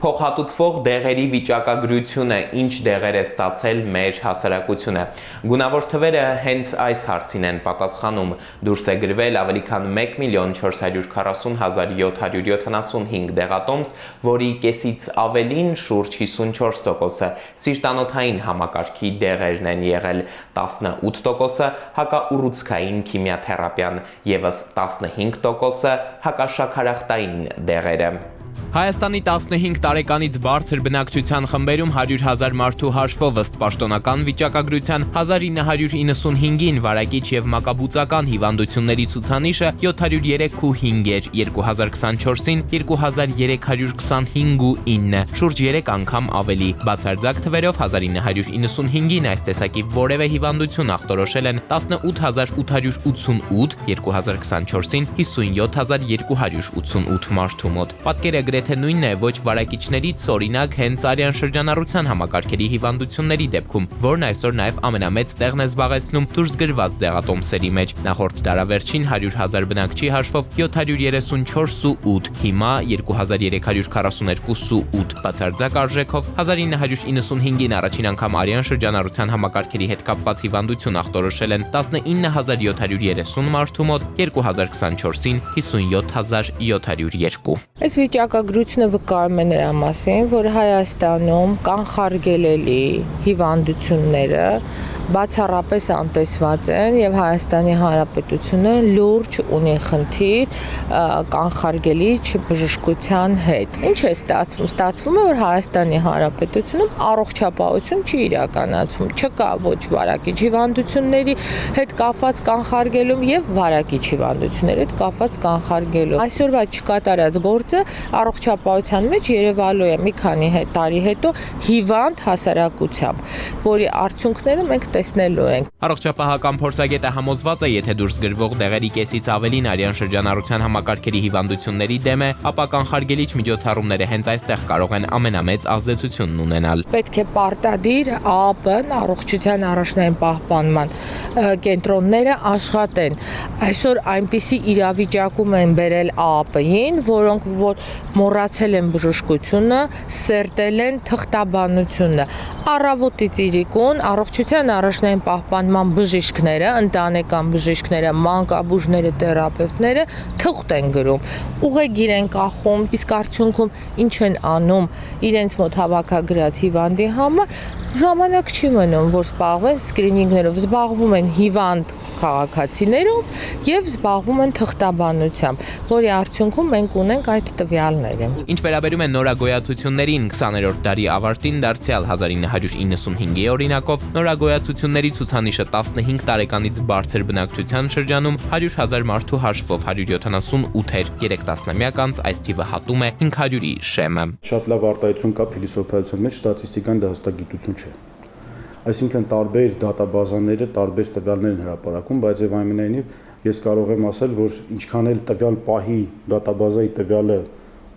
S17: Փոխհատուցվող դեղերի վիճակագրությունը ինչ դեղեր է ստացել մեր հասարակությունը։ Գունավոր թվերը հենց այս հարցին են պատասխանում։ Դուրս է գրվել ավելի քան 1,440,775 դեղատոմս, որի կեսից ավելին շուրջ 54%-ը սիրտանոթային համակարգի դեղերն են եղել, 18%-ը հակաուռուցքային քիմիաթերապիան, ևս 15%-ը հակաշաքարախտային դեղերը։ Հայաստանի 15 տարեկանից բարձր բնակչության խմբերում 100,000 մարդու հաշվով ըստ պաշտոնական վիճակագրության 1995-ին վարակիչ եւ մակաբուծական հիվանդությունների ցուցանիշը 703.5 էր, 2024-ին 2325.9, շուրջ 3 անգամ ավելի։ Բացարձակ թվերով 1995-ին այս տեսակի որևէ հիվանդություն ախտորոշել են 18888, 2024-ին 57288 մարդու մոտ։ Պատկերը գրեթե նույնն է ոչ վարակիչներից, օրինակ հենց արյան շրջանառության համակարգերի հիվանդությունների դեպքում, որն այսօր նաև ամենամեծ տեղն է զբաղեցնում դուրս գրված դեղատոմսերի մեջ։ Նախորդ դարավերջին 100,000 բնակչի հաշվով 734.8, հիմա 2342.8, բացարձակ արժեքով 1995-ին առաջին անգամ արյան շրջանառության համակարգերի հետ կապված հիվանդություն ախտորոշել են 19730 մարդու մոտ, 2024-ին 57702։
S18: Այս վիճակագրությունը վկայում է նրա մասին, որ Հայաստանում կանխարգելելի հիվանդությունները բացառապես անտեսված են եւ Հայաստանի Հանրապետությունը լուրջ ունի խնդիր կանխարգելիչ բժշկության հետ։ Ինչ է ստացվում։ Ստացվում է, որ Հայաստանի Հանրապետությունում առողջապահություն չի իրականացվում։ Չկա ոչ վարակիչ հիվանդությունների հետ կապված կանխարգելում եւ վարակիչ հիվանդությունների հետ կապված կանխարգելում։ Այսօրվա չկատարած գործը առողջապահության մեջ երևալու է մի քանի տարի հետո հիվանդ հասարակությամբ, որի արդյունքները մենք տեսնելու ենք։
S17: Առողջապահական փորձագետը համոզված է, եթե դուրս գրվող դեղերի կեսից ավելին արյան շրջանառության համակարգերի հիվանդությունների դեմ է, ապա կանխարգելիչ միջոցառումները հենց այստեղ կարող են ամենամեծ ազդեցությունն ունենալ։
S18: Պետք է պարտադիր ԱԱՊ-ն, առողջության առաջնային պահպանման կենտրոնները աշխատեն։ Այսօր այնպիսի իրավիճակում են բերել ԱԱՊ-ին, որոնք որ մոռացել են բժշկությունը, սերտել են թղթաբանությունը։ Առավոտից իրիկուն առողջության առաջնային պահպանման բժիշկները, ընտանեկան բժիշկները, մանկաբույժները, թերապևտները թղթ են գրում, ուղեգիր են կախում, իսկ արդյունքում ինչ են անում իրենց մոտ հավաքագրած հիվանդի համար, ժամանակ չի մնում, որ զբաղվեն սկրինինգներով, զբաղվում են հիվանդ քաղաքացիներով եւ զբաղվում են թղթաբանությամբ, որի արդյունքում մենք ունենք այդ տվյալները։
S17: Ինչ վերաբերում է նորագոյացություններին, 20-րդ դարի ավարտին դարձյալ 1995-ի օրինակով նորագոյացությունների ցուցանիշը 15 տարեկանից բարձր բնակչության շրջանում 100,000 մարդու հաշվով 178 էր, 3 տասնամյակ անց այս թիվը հատում է 500-ի շեմը։
S8: Շատ լավ արտահայտություն կա փիլիսոփայության մեջ, ստատիստիկան դա հստակ գիտություն չէ։ Այսինքն տարբեր դատաբազաները տարբեր տվյալներ են հրապարակում, բայց եւ այնուամենայնիվ ես կարող եմ ասել, որ ինչքան էլ տվյալ պահի դատաբազայի տվյալը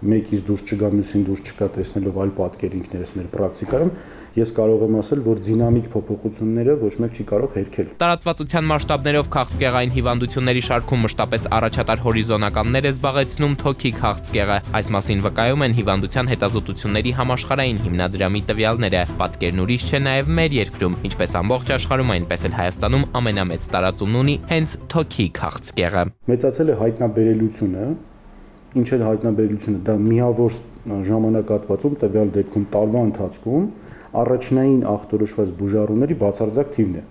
S8: մեկից դուրս չգա, մյուսին դուրս չկա, տեսնելով այլ պատկեր ինքներս մեր պրակտիկայում, ես կարող եմ ասել, որ դինամիկ փոփոխությունները ոչ մեկ չի կարող հերքել։
S17: Տարածվածության մասշտաբներով քաղցկեղային հիվանդությունների շարքում մշտապես առաջատար հորիզոնականներ է զբաղեցնում թոքի քաղցկեղը։ Այս մասին վկայում են հիվանդության հետազոտությունների համաշխարհային հիմնադրամի տվյալները։ Պատկերն ուրիշ չէ նաև մեր երկրում, ինչպես ամբողջ աշխարհում, այնպես էլ Հայաստանում ամենամեծ տարածումն ունի հենց թոքի քաղցկեղը։
S8: Մեծացել է հայտնաբերելիությունը, ինչ է հայտնաբերելիությունը, դա միավոր ժամանակահատվածում տվյալ դեպքում տարվա ընթացքում առաջնային ախտորոշված բուժառուների բացարձակ թիվն է։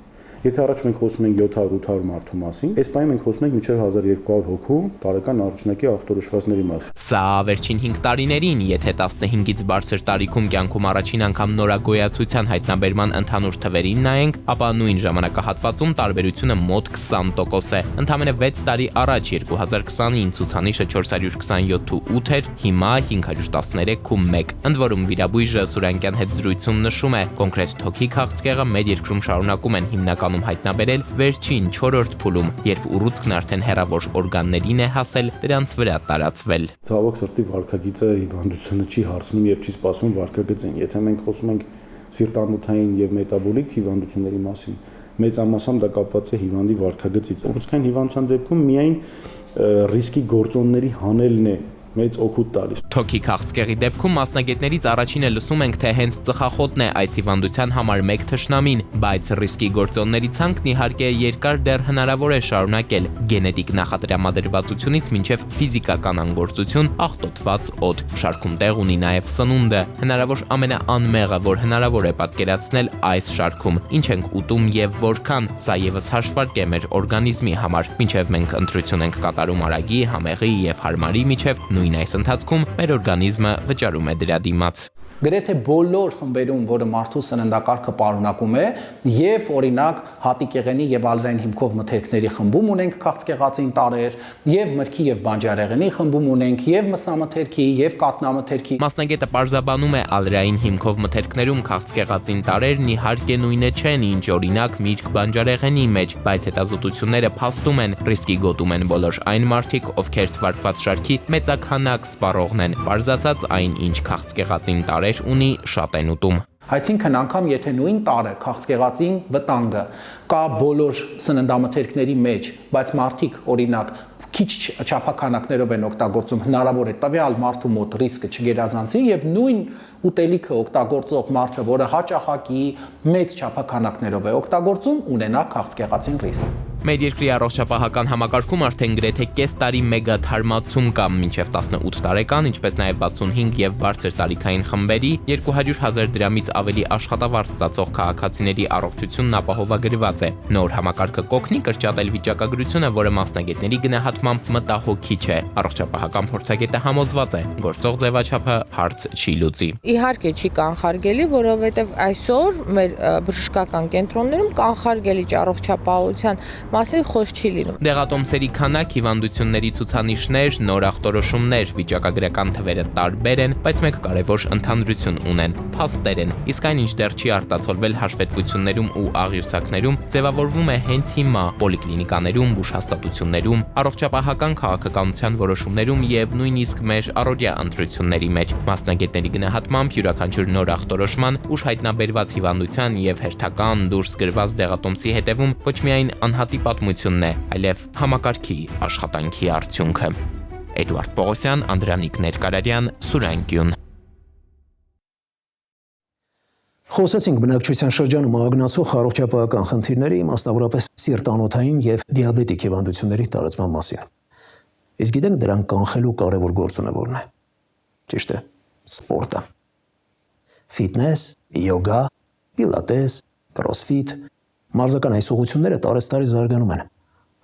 S8: Եթե առաջ մենք խոսում ենք 700-800 մարդու մասին, այս պահին մենք խոսում ենք մինչև 1200 հոգու տարեկան առաջնակի ախտորոշվածների մասին։
S17: Սա վերջին 5 տարիներին, եթե 15-ից բարձր տարիքում կյանքում առաջին անգամ նորագոյացության հայտնաբերման ընդհանուր թվերին նայենք, ապա նույն ժամանակահատվածում տարբերությունը մոտ 20% է։ Ընդամենը 6 տարի առաջ 2020-ին ցուցանիշը 427.8 էր, հիմա 513.1։ Ընդ որում վիրաբույժը Սուրյանկյան հետ զրույցում նշում է, կոնկրետ թոքի քաղցկեղը մեր երկրում շարունակում են հիմնականում հայտնաբերել վերջին 4-րդ փուլում, երբ ուռուցքն արդեն հեռավոր օրգաններին է հասել, դրանց վրա տարածվել։
S8: Ցավոք սրտի վարքագիծը հիվանդությունը չի հարցնում եւ չի սպասում վարքագծին։ Եթե մենք խոսում ենք սիրտանոթային եւ մետաբոլիկ հիվանդությունների մասին, մեծամասամբ դա կապված է հիվանդի վարքագծից։ Ուռուցքային հիվանդության դեպքում միայն ռիսկի գործոնների հանելն է մեծ օգուտ տալիս։
S17: Թոքի քաղցկեղի դեպքում մասնագետներից առաջինը լսում ենք, թե հենց ծխախոտն է այս հիվանդության համար մեկ թշնամին, բայց ռիսկի գործոնների ցանկն իհարկե երկար դեռ հնարավոր է շարունակել գենետիկ նախատրամադրվածությունից մինչև ֆիզիկական անգործություն, աղտոտված օդ։ Շարքում տեղ ունի նաև սնունդը, հնարավոր ամենաանմեղը, որ հնարավոր է պատկերացնել այս շարքում։ Ինչ ենք ուտում եւ որքան, սա եւս հաշվարկ է մեր օրգանիզմի համար, մինչև մենք ընտրություն ենք կատարում արագի, համեղի եւ հարմարի միջև, նույն այս ընթացքում մեր օրգանիզմը վճարում է դրա դիմաց։
S19: Գրեթե բոլոր խմբերում, որը մարդու սննդակարգը պարունակում է, եւ օրինակ հատիկեղենի եւ ալերային հիմքով մթերքների խմբում ունենք քաղցկեղածին տարրեր, եւ մրգի եւ բանջարեղենի խմբում ունենք եւ մսամթերքի եւ կատնամթերքի։
S17: Մասնագետը պարզաբանում է ալերային հիմքով մթերքներում քաղցկեղածին տարրերն իհարկե նույնը չեն, ինչ օրինակ միրգ բանջարեղենի մեջ, բայց հետազոտությունները փաստում են, ռիսկի գոտում են բոլոր այն մարդիկ, ովքեր թվարկված շարքի մեծաքանակ սպառողն են։ Պարզ ասած, այն ինչ քաղցկեղածին տարրեր ունի, շատ են ուտում։
S19: Այսինքն անգամ եթե նույն տարը քաղցկեղածին վտանգը կա բոլոր սննդամթերքների մեջ, բայց մարդիկ օրինակ քիչ չափականակներով են օգտագործում, հնարավոր է տվյալ մարդու մոտ ռիսկը չգերազանցի եւ նույն ուտելիքը օգտագործող մարդը, որը հաճախակի մեծ չափականակներով է օգտագործում, ունենա քաղցկեղածին ռիսկ։
S17: Մեր երկրի առողջապահական համակարգում արդեն գրեթե կես տարի մեգաթարմացում կա մինչև 18 տարեկան, ինչպես նաև 65 եւ բարձր տարիքային խմբերի 200,000 դրամից ավելի աշխատավարձ ստացող քաղաքացիների առողջությունն ապահովագրված է։ Նոր համակարգը կօգնի կրճատել վիճակագրությունը, որը մասնագետների գնահատմամբ մտահոգիչ է։ Առողջապահական փորձագետը համոզված է, գործող ձևաչափը հարց չի լուծի։
S18: Իհարկե չի կանխարգելի, որովհետև այսօր մեր բժշկական կենտրոններում կանխարգելիչ առողջապահության մասին խոսք չի լինում։
S17: Դեղատոմսերի քանակ, հիվանդությունների ցուցանիշներ, նոր ախտորոշումներ, վիճակագրական թվերը տարբեր են, բայց մեկ կարևոր ընդհանրություն ունեն՝ փաստեր են։ Իսկ այն, ինչ դեռ չի արտացոլվել հաշվետվություններում ու աղյուսակներում, ձևավորվում է հենց հիմա պոլիկլինիկաներում, բուժհաստատություններում, առողջապահական քաղաքականության որոշումներում եւ նույնիսկ մեր առօրյա ընտրությունների մեջ։ Մասնագետների գնահատմամբ յուրաքանչյուր նոր ախտորոշման, ուշ հայտնաբերված հիվանդության եւ հերթական դուրս գրված դեղատոմսի հետևում ոչ միայն անհատի պատմությունն է, այլև համակարգի աշխատանքի արդյունքը։ Էդուարդ Պողոսյան, Անդրանիկ Ներկարարյան, Սուրանգյուն։
S1: Խոսեցինք բնակչության շրջանում ագնացող առողջապահական խնդիրների, մասնավորապես սիրտանոթային եւ դիաբետիկ հիվանդությունների տարածման մասին։ Իսկ գիտենք դրանք կանխելու կարևոր գործոնը որն է։ Ճիշտ է, սպորտը։ Ֆիթնես, յոգա, պիլատես, կրոսֆիտ, մարզական այս ուղղությունները տարեցտարի զարգանում են։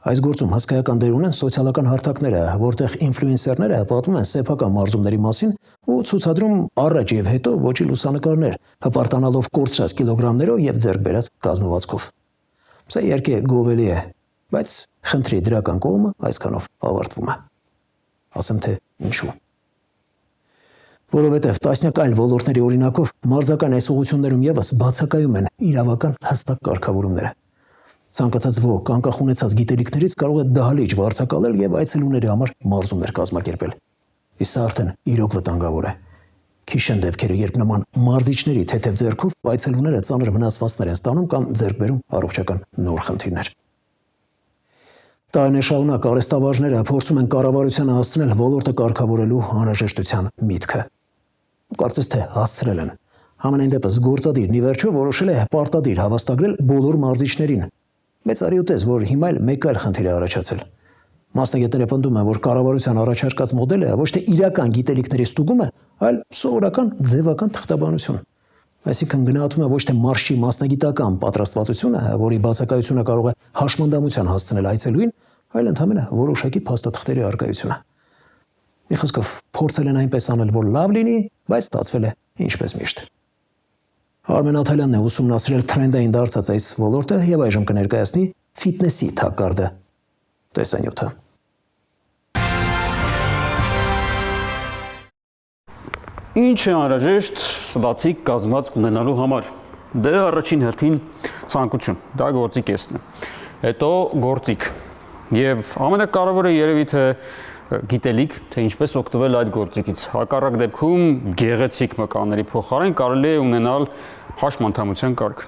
S1: Այս գործում հսկայական դեր ունեն սոցիալական հարթակները, որտեղ ինֆլուենսերները պատմում են սեփական մարզումների մասին ու ցուցադրում առաջ եւ հետո ոչի լուսանկարներ, հպարտանալով կորցրած կիլոգրամներով եւ ձեռք բերած կազմվածքով։ Սա իհարկե գովելի է, բայց խնդրի դրական կողմը այսքանով ավարտվում է։ Ասեմ թե ինչու։ Որովհետև տասնյակ այլ ոլորտների օրինակով մարզական այս ուղղություններում եւս բացակայում են իրավական հստակ կարգավորումները։ Ցանկացած ոք անկախ ունեցած գիտելիքներից կարող է դահլիճ վարձակալել եւ այցելուների համար մարզումներ կազմակերպել։ Իսկ սա արդեն իրոք վտանգավոր է։ Քիչ են դեպքերը, երբ նման մարզիչների թեթև ձեռքով այցելուները ծանր վնասվածքներ են ստանում կամ ձեռք բերում առողջական նոր խնդիրներ։ Տարիներ շարունակ արհեստավարժները փորձում են կառավարությանը հասցնել ոլորտը կարգավորելու անհրաժեշտության միտքը։ Կարծես թե հասցրել են։ Համենայն դեպս գործադիրն ի վերջո որոշել է պարտադիր հավաստագրել բոլոր մարզիչներին։ Մեծ արիուտես, որ հիմա էլ մեկ այլ խնդիր է առաջացել։ Մասնագետները պնդում են, որ կառավարության առաջարկած մոդելը ոչ թե իրական գիտելիքների ստուգում է, այլ սովորական ձևական թղթաբանություն։ Այսինքն գնահատում է ոչ թե մարշի մասնագիտական պատրաստվածությունը, որի բացակայությունը կարող է հաշմանդամության հասցնել այցելուին, այլ ընդհանրապես որոշակի փաստաթղթերի առկայությունը։ Մի խոսքով փորձել են այնպես անել, որ լավ լինի, բայց ստացվել է ինչպես միշտ։ Արմեն Աթալյանն է ուսումնասիրել թրենդային դարձած այս ոլորտը եւ այժմ կներկայացնի ֆիթնեսի թակարդը։ Տեսանյութը։
S20: Ինչ է անհրաժեշտ սլացիկ կազմվածք ունենալու համար։ Դե առաջին հերթին ցանկություն, դա գործի կեսն է։ Հետո գործիք։ Եվ ամենակարևորը երևի թե գիտելիք, թե ինչպես օգտվել այդ գործիքից։ Հակառակ դեպքում գեղեցիկ մկանների փոխարեն կարելի է ունենալ հաշմանդամության կարգ։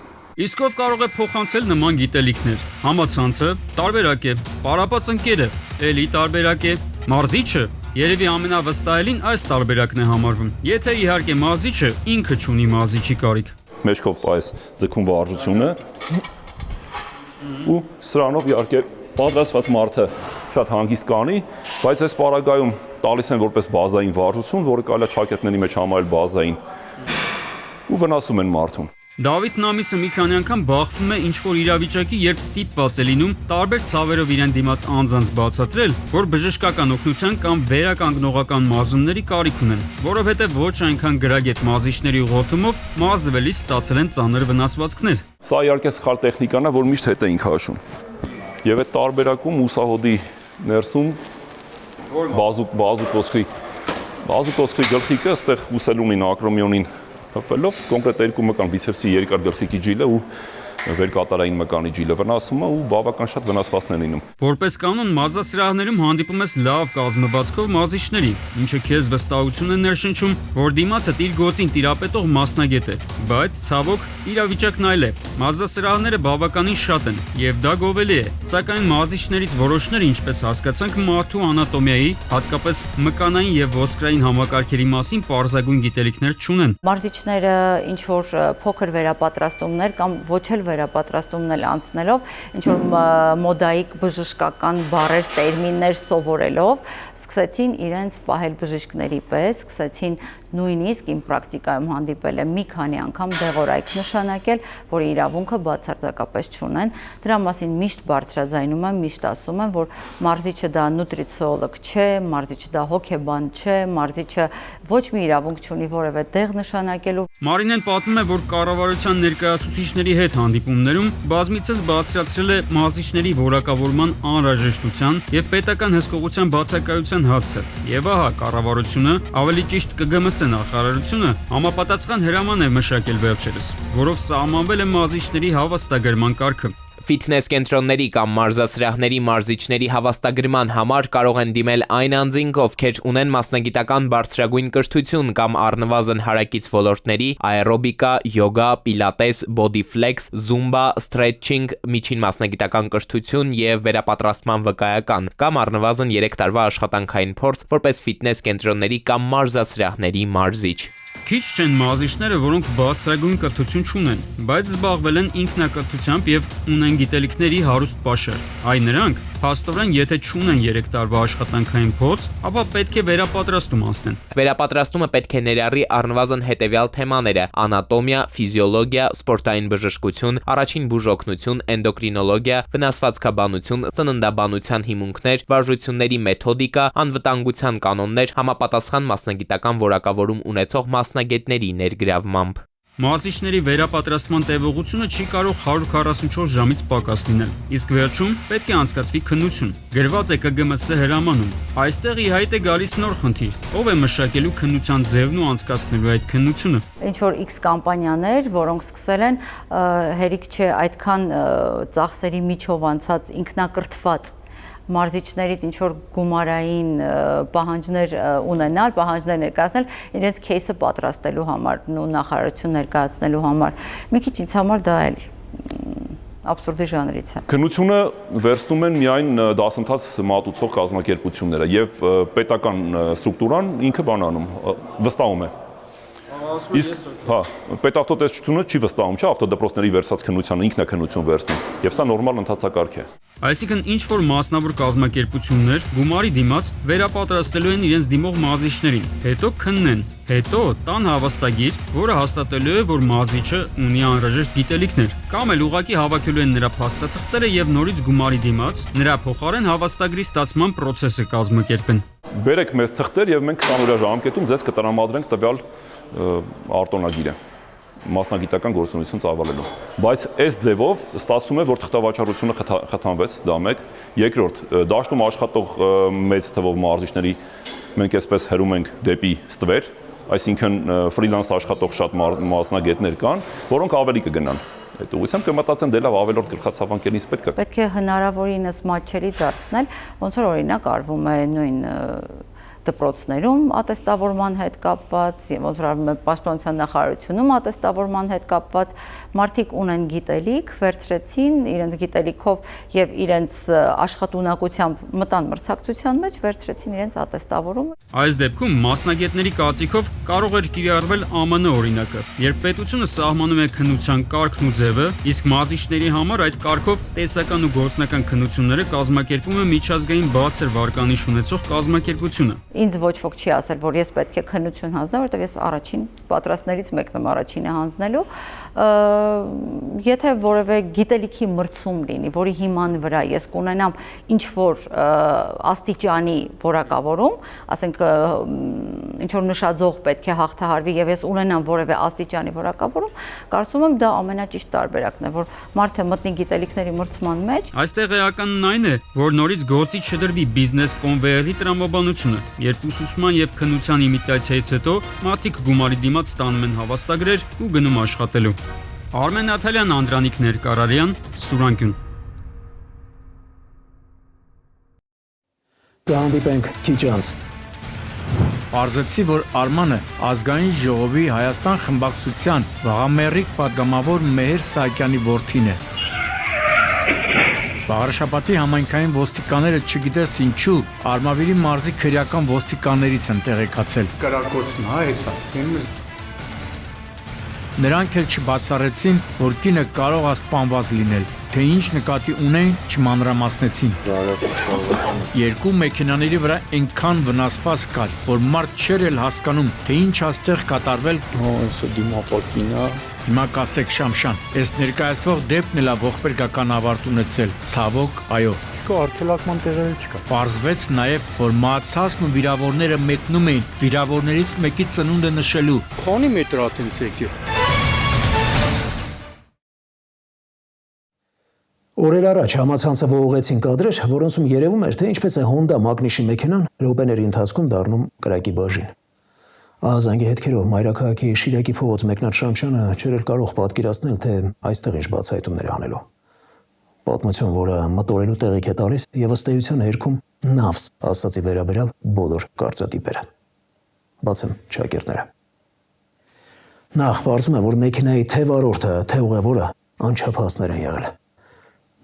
S20: Իսկ ով կարող է փոխանցել նման գիտելիքներ։ Համացանցը տարբերակ է, պարապած ընկերը էլի տարբերակ է, մարզիչը երևի ամենավստահելին այս տարբերակն է համարվում։ Եթե իհարկե մարզիչը ինքը չունի մարզիչի կարիք։
S6: Մեջքով այս ձգում վարժությունը ու սրանով իհարկե պատրաստված մարդը շատ հանգիստ կանի, բայց այս պարագայում տալիս են որպես բազային վարժություն, որը կարելի է ճակերտների մեջ համարել բազային ու վնասում են մարդուն։
S20: Դավիթն ամիսը մի քանի անգամ բախվում է ինչ-որ իրավիճակի, երբ ստիպված է լինում տարբեր ցավերով իրեն դիմաց անձանց բացատրել, որ բժշկական օգնության կամ վերականգնողական մարզումների կարիք ունեն, որովհետև ոչ այնքան գրագետ մարզիչների ուղղորդումով մարզվելիս ստացել են ծանր վնասվածքներ։
S6: Սա իհարկե սխալ տեխնիկան է, որ միշտ հետ էինք հաշում։ Եվ այդ տարբերակում ուսահոդի ներսում բազուկոսկի գլխիկը այստեղ ուսել ունին ակրոմիոնին հպվելով կոնկրետ երկու մկան բիցեպսի երկար գլխիկի ջիլը ու վերկատարային մկանի ջիլը վնասում է ու բավական շատ վնասվածքներ լինում։
S20: Որպես կանոն մարզասրահներում հանդիպում ես լավ կազմվածքով մարզիչների, ինչը քեզ վստահություն է ներշնչում, որ դիմացդ իր գործին տիրապետող մասնագետ է, բայց ցավոք իրավիճակն այլ է։ Մարզասրահները բավականին շատ են եւ դա գովելի է, սակայն մարզիչներից որոշները, ինչպես հասկացանք, մարդու անատոմիայի, հատկապես մկանային եւ ոսկրային համակարգերի մասին պարզագույն գիտելիքներ չունեն։
S11: Մարզիչները ինչ որ փոքր վերապատրաստումներ կամ ոչ էլ վերապատրաստումներ անցնելով, ինչ որ մոդայիկ բժշկական բառեր, տերմիններ սովորելով, սկսեցին իրենց պահել բժիշկների պես, սկսեցին նույնիսկ իմ պրակտիկայում հանդիպել է մի քանի անգամ դեղորայք նշանակել, որ իրավունքը բացարձակապես չունեն։ Դրա մասին միշտ բարձրաձայնում եմ, միշտ ասում եմ, որ մարզիչը դա նուտրիցիոլոգ չէ, մարզիչը դա հոգեբան չէ, մարզիչը ոչ մի իրավունք չունի որևէ դեղ նշանակելու։
S20: Մարինեն պատմում է, որ կառավարության ներկայացուցիչների հետ հանդիպումներում բազմիցս բացրացրել է մարզիչների որակավորման անհրաժեշտության եւ պետական հսկողության բացակայության հարցը։ Եվ ահա կառավարությունը, ավելի ճիշտ ԿԳՄՍ նախարարությունը համապատասխան հրաման է մշակել վերջերս, որով սահմանվել է մարզիչների հավաստագրման կարգը։
S17: Ֆիթնես կենտրոնների կամ մարզասրահների մարզիչների հավաստագրման համար կարող են դիմել այն անձինք, ովքեր ունեն մասնագիտական բարձրագույն կրթություն կամ առնվազն հարակից ոլորտների աերոբիկա, յոգա, պիլատես, բոդիֆլեքս, զումբա, սթրեչինգ, միջին մասնագիտական կրթություն եւ վերապատրաստման վկայական կամ առնվազն 3 տարվա աշխատանքային փորձ որպես ֆիթնես կենտրոնների կամ մարզասրահների մարզիչ։
S20: Քիչ չեն մարզիչները, որոնք բարձրագույն կրթություն չունեն, բայց զբաղվել են ինքնակրթությամբ եւ ունեն գիտելիքների հարուստ պաշար։ Այ նրանք, փաստորեն, եթե չունեն 3 տարվա աշխատանքային փորձ, ապա պետք է վերապատրաստում անցնեն։
S17: Վերապատրաստումը պետք է ներառի առնվազն հետևյալ թեմաները՝ անատոմիա, ֆիզիոլոգիա, սպորտային բժշկություն, առաջին բուժօգնություն, էնդոկրինոլոգիա, վնասվածքաբանություն, ծննդաբանության հիմունքներ, վարժությունների մեթոդիկա, անվտանգության կանոններ, համապատասխան մասնագիտական որակավորում ունեցող մասնագետների ներգրավմամբ։
S20: Մարզիչների վերապատրաստման տևողությունը չի կարող 144 ժամից պակաս լինել, իսկ վերջում պետք է անցկացվի քննություն։ Գրված է ԿԳՄՍ հրամանում։ Այստեղ ի հայտ է գալիս նոր խնդիր. ով է մշակելու քննության ձևն ու անցկացնելու այդ քննությունը։
S11: Ինչ որ X կամպանիաներ, որոնք սկսել են, հերիք չէ այդքան ծախսերի միջով անցած ինքնակրթված մարզիչներից ինչ որ գումարային պահանջներ ունենալ, պահանջներ ներկայացնել իրենց кейսը պատրաստելու համար, ու նախարարություն ներկայացնելու համար։ Մի քիչ ինձ համար դա էլ абսուրդի ժանրից է։
S6: Քննությունը վերցնում են միայն դասընթաց մատուցող կազմակերպությունները եւ պետական ստրուկտուրան ինքը բանանում վստահում է։ Իսկ հա, պետավտոտեսչությունը չի վստահում, չէ՞, ավտոդպրոցների վերցած քննությանը ինքնակնություն վերցնում, եւ սա նորմալ ընթացակարգ է։
S20: Այսինքն ինչ որ մասնավոր կազմակերպություններ գումարի դիմաց վերապատրաստելու են իրենց դիմող մարզիչներին, հետո քննեն, հետո տան հավաստագիր, որը հաստատելու է, որ մարզիչը ունի անհրաժեշտ գիտելիքներ, կամ էլ ուղղակի հավաքելու են նրա փաստաթղթերը եւ նորից գումարի դիմաց նրա փոխարեն հավաստագրի ստացման process-ը կազմակերպեն։
S6: Բերեք մեզ թղթեր եւ մենք 20 օրյա ժամկետում ձեզ կտրամադրենք տվյալ արտոնագիրը մասնագիտական գործունեություն ծավալելու։ Բայց այս ձևով ստացվում է, որ թղթավաճառությունը խթանվեց, դա մեկ։ Երկրորդ, դաշտում աշխատող մեծ թվով մարզիչների մենք այսպես հրում ենք դեպի ստվեր, այսինքն ֆրիլանս աշխատող շատ մասնագետներ կան, որոնք ավելի կգնան։ Այդ ուղղությամբ կմտածեն դե լավ ավելորդ գլխացավանքելիս պետք է։
S11: Պետք է հնարավորինս մատչելի դարձնել, ոնց որ օրինակ արվում է նույն դպրոցներում ատեստավորման հետ կապված, ոնց որ պաշտպանության նախարարությունում ատեստավորման հետ կապված մարդիկ ունեն գիտելիք, վերցրեցին իրենց գիտելիքով եւ իրենց աշխատունակությամբ մտան մրցակցության մեջ, վերցրեցին իրենց ատեստավորումը։
S20: Այս դեպքում մասնագետների կարծիքով կարող էր կիրառվել ԱՄՆ օրինակը, երբ պետությունը սահմանում է քննության կարգն ու ձևը, իսկ մարզիչների համար այդ կարգով տեսական ու գործնական քննությունները կազմակերպում է միջազգային բարձր վարկանիշ ունեցող կազմակերպությունը։
S11: Ինձ ոչ ոք չի ասել, որ ես պետք է քննություն հանձնեմ, որովհետև ես առաջին պատրաստներից մեկն եմ առաջինը հանձնելու։ Եթե որևէ գիտելիքի մրցում լինի, որի հիման վրա ես կունենամ ինչ որ աստիճանի որակավորում, ասենք ինչ որ նշաձող պետք է հաղթահարվի եւ ես ունենամ որևէ աստիճանի որակավորում, կարծում եմ դա ամենաճիշտ տարբերակն է, որ մարդը մտնի գիտելիքների մրցման մեջ։
S20: Այստեղ էականն այն է, որ նորից գործի չդրվի բիզնես կոնվեյերի տրամաբանությունը, երբ ուսուցման եւ քննության իմիտացիայից հետո մարդիկ գումարի դիմաց ստանում են հավաստագրեր ու գնում աշխատելու։ Արմեն Նաթալյան, Անդրանիկ Ներկարարյան, Սուրանկյուն։
S1: Կհանդիպենք քիչ անց։
S21: Պարզեցի, որ Արմանը ազգային ժողովի Հայաստան խմբակցության վաղամերիկ պատգամավոր Մեհեր Սահակյանի որդին է։ Բաղարշապատի համայնքային ոստիկանները չգիտես ինչու Արմավիրի մարզի քրեական ոստիկաններից են տեղեկացել։
S19: Կրակոցն հա էսա։
S21: Նրանք էլ չբացառեցին, որ կինը կարող է սպանված լինել, թե ինչ նկատի ունեն չմանրամասնեցին։ Երկու մեքենաների վրա այնքան վնասված կար, որ մարդ չէր էլ հասկանում, թե ինչ աստեղ կատարվել։ Հիմա կասեք Շամշան, այս ներկայացվող դեպքն էլ ողբերգական ավարտ ունեցել, ցավոք, այո։
S19: Արգելակման տեղերը չկա։
S21: Պարզվեց նաև, որ մահացածն ու վիրավորները մեկնում էին վիրավորներից մեկի ծնունդը նշելու։
S19: Քանի մետր ատենց եկել։
S1: Օրեր առաջ համացանցը ողողեցին կադրեր, որոնցում երևում էր, թե ինչպես է Honda Magnishի մեքենան րոպեների ընթացքում դառնում կրակի բաժին։ Ահազանգի հետքերով մայրաքաղաքի Շիրակի փողոց մեկնած Շամշյանը չէր կարող պատկերացնել, թե այստեղ ինչ բացահայտումներ է անելու։ Պատմություն, որը մտորելու տեղիք է տալիս եւ ըստ էության երգում նավս ասացի վերաբերյալ բոլոր կարծրատիպերը։ Բացեմ ճակերտները։ Նախ պարզում է, որ մեքենայի թե վարորդը, թե ուղևորը անչափահասներ են եղել։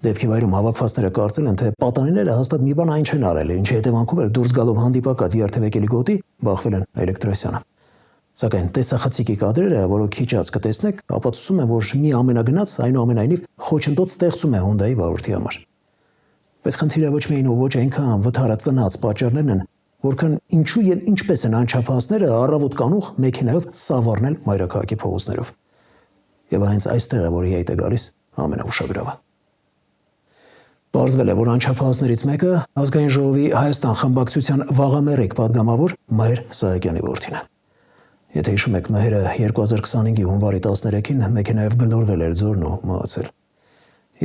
S1: Դեպքի վայրում հավաքվածները կարծել են, թե պատանիները հաստատ մի բան այն չեն արել, ինչի հետևանքով էլ դուրս գալով հանդիպակաց երթևեկելի գոտի բախվել են էլեկտրոսյանը։ Սակայն տեսախցիկի կադրերը, որոնք քիչ անց կտեսնեք, ապացուցում են, որ մի ամենագնաց այնուամենայնիվ խոչընդոտ ստեղծում է Հոնդայի վարորդի համար։ Բայց խնդիրը ոչ միայն ու ոչ այնքան վթարածնած պատճառներն են, որքան ինչու եւ ինչպես են անչափահասները առավոտ կանուխ մեքենայով սավառնել մայրաքաղաքի փողոցներով։ Եվ հենց այստեղ է, որ իհայտ է գալիս ամենաուշագրավը։ Պարզվել է, որ անչափահասներից մեկը ազգային ժողովի Հայաստան խմբակցության վաղամերիկ падգամավոր Մհեր Սահակյանի որդին է։ Եթե հիշում եք, Մհերը 2025-ի հունվարի 13-ին մեքենայով գլորվել էր ձորն ու մահացել։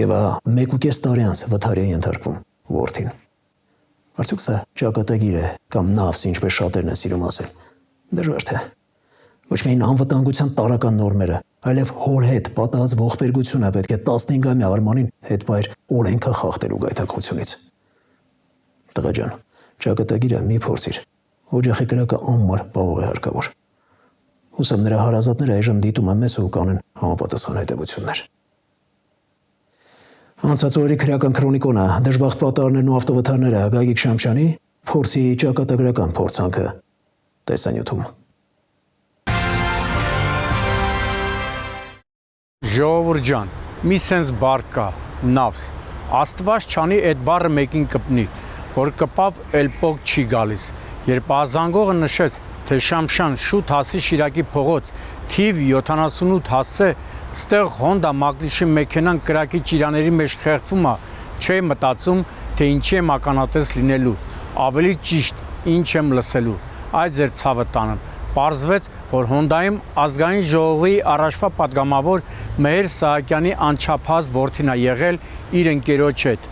S1: Եվ 1.5 տարի անց վթարի է ենթարկվում որդին։ Արդյոք սա ճակատագիր է կամ նավս, ինչպես շատերն են սիրում ասել։ Դժվար թե։ Ոչ միայն անվտանգության տարական նորմերը, այլև հոր հետ պատահած ողբերգությունը պետք է 15-ամյա Արմանին հետբայր օրենքը խախտելու գայթակղությունից։ Տղա ջան, ճակատագիրը մի փորձիր։ Օջախի կրակը անմար բաղող է հարկավոր։ Հուսամ նրա հարազատները այժմ դիտում են մեզ ու կանեն համապատասխան հետևություններ։ Անցած օրերի քրեական քրոնիկոնը, դժբախտ պատառներն ու ավտովթարները Գագիկ Շամշյանի փորձի ճակատագրական փորձանքը տեսանյութում։
S21: Ժողովուրդ ջան, մի սենց բառ կա, նավս։ Աստված չանի այդ բառը մեկին կպնի, որ կպավ էլ պոկ չի գալիս։ Երբ ազանգողը նշեց, թե Շամշյան շուտ հասի Շիրակի փողոց, թիվ 78 հասցե, ստեղ Honda Magnishի մեքենան կրակի ճիրաների մեջ խեղդվում է, չէի մտածում, թե ինչի եմ ականատես լինելու, ավելի ճիշտ, ինչ եմ լսելու, այդ ձեր ցավը տանեմ։ Պարզվեց, որ Հոնդայում ազգային ժողովի առաջվա падգամավոր Մհեր Սահակյանի անչափահաս որդին է եղել իր ընկերոջ հետ։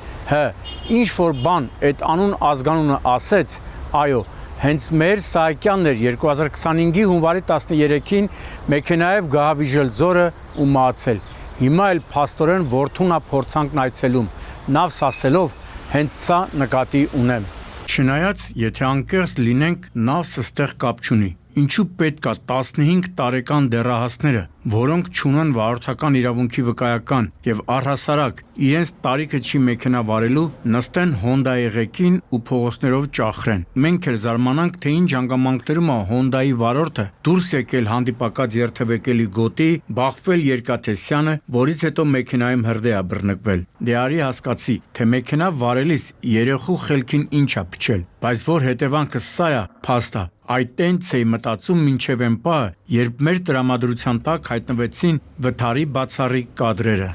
S21: Ինչ որ բան այդ անուն ազգանունը ասեց, այո, հենց Մհեր Սահակյանն էր 2025-ի հունվարի 13-ին մեքենայով գահավիժել ձորը ու մահացել։ Հիմա էլ փաստորեն որդուն է փորձանքն այցելում։ Նավս ասելով, հենց սա նկատի ունեմ։ Չնայած, եթե անկեղծ լինենք, նավս ստեղ կապ չունի։ Ինչու պետք է 15 տարեկան դեռահասները, որոնք չունեն վարորդական իրավունքի վկայական եւ առհասարակ իրենց տարիքը չի մեքենա վարելու, նստեն Հոնդայի ղեկին ու փողոցներով ճախրեն։ Մենք էլ զարմանանք, թե ինչ հանգամանքներում է Հոնդայի վարորդը դուրս եկել հանդիպակաց երթևեկելի գոտի, բախվել երկաթեսյանը, որից հետո մեքենայում հրդեհ է բռնկվել։ Դե արի հասկացի, թե մեքենա վարելիս երեխու խելքին ինչ է փչել, բայց որ հետևանքը սա է, փաստ է։ Այդ տենց էի մտածում մինչև այն պահը, երբ մեր տրամադրության տակ հայտնվեցին վթարի բացառիկ կադրերը։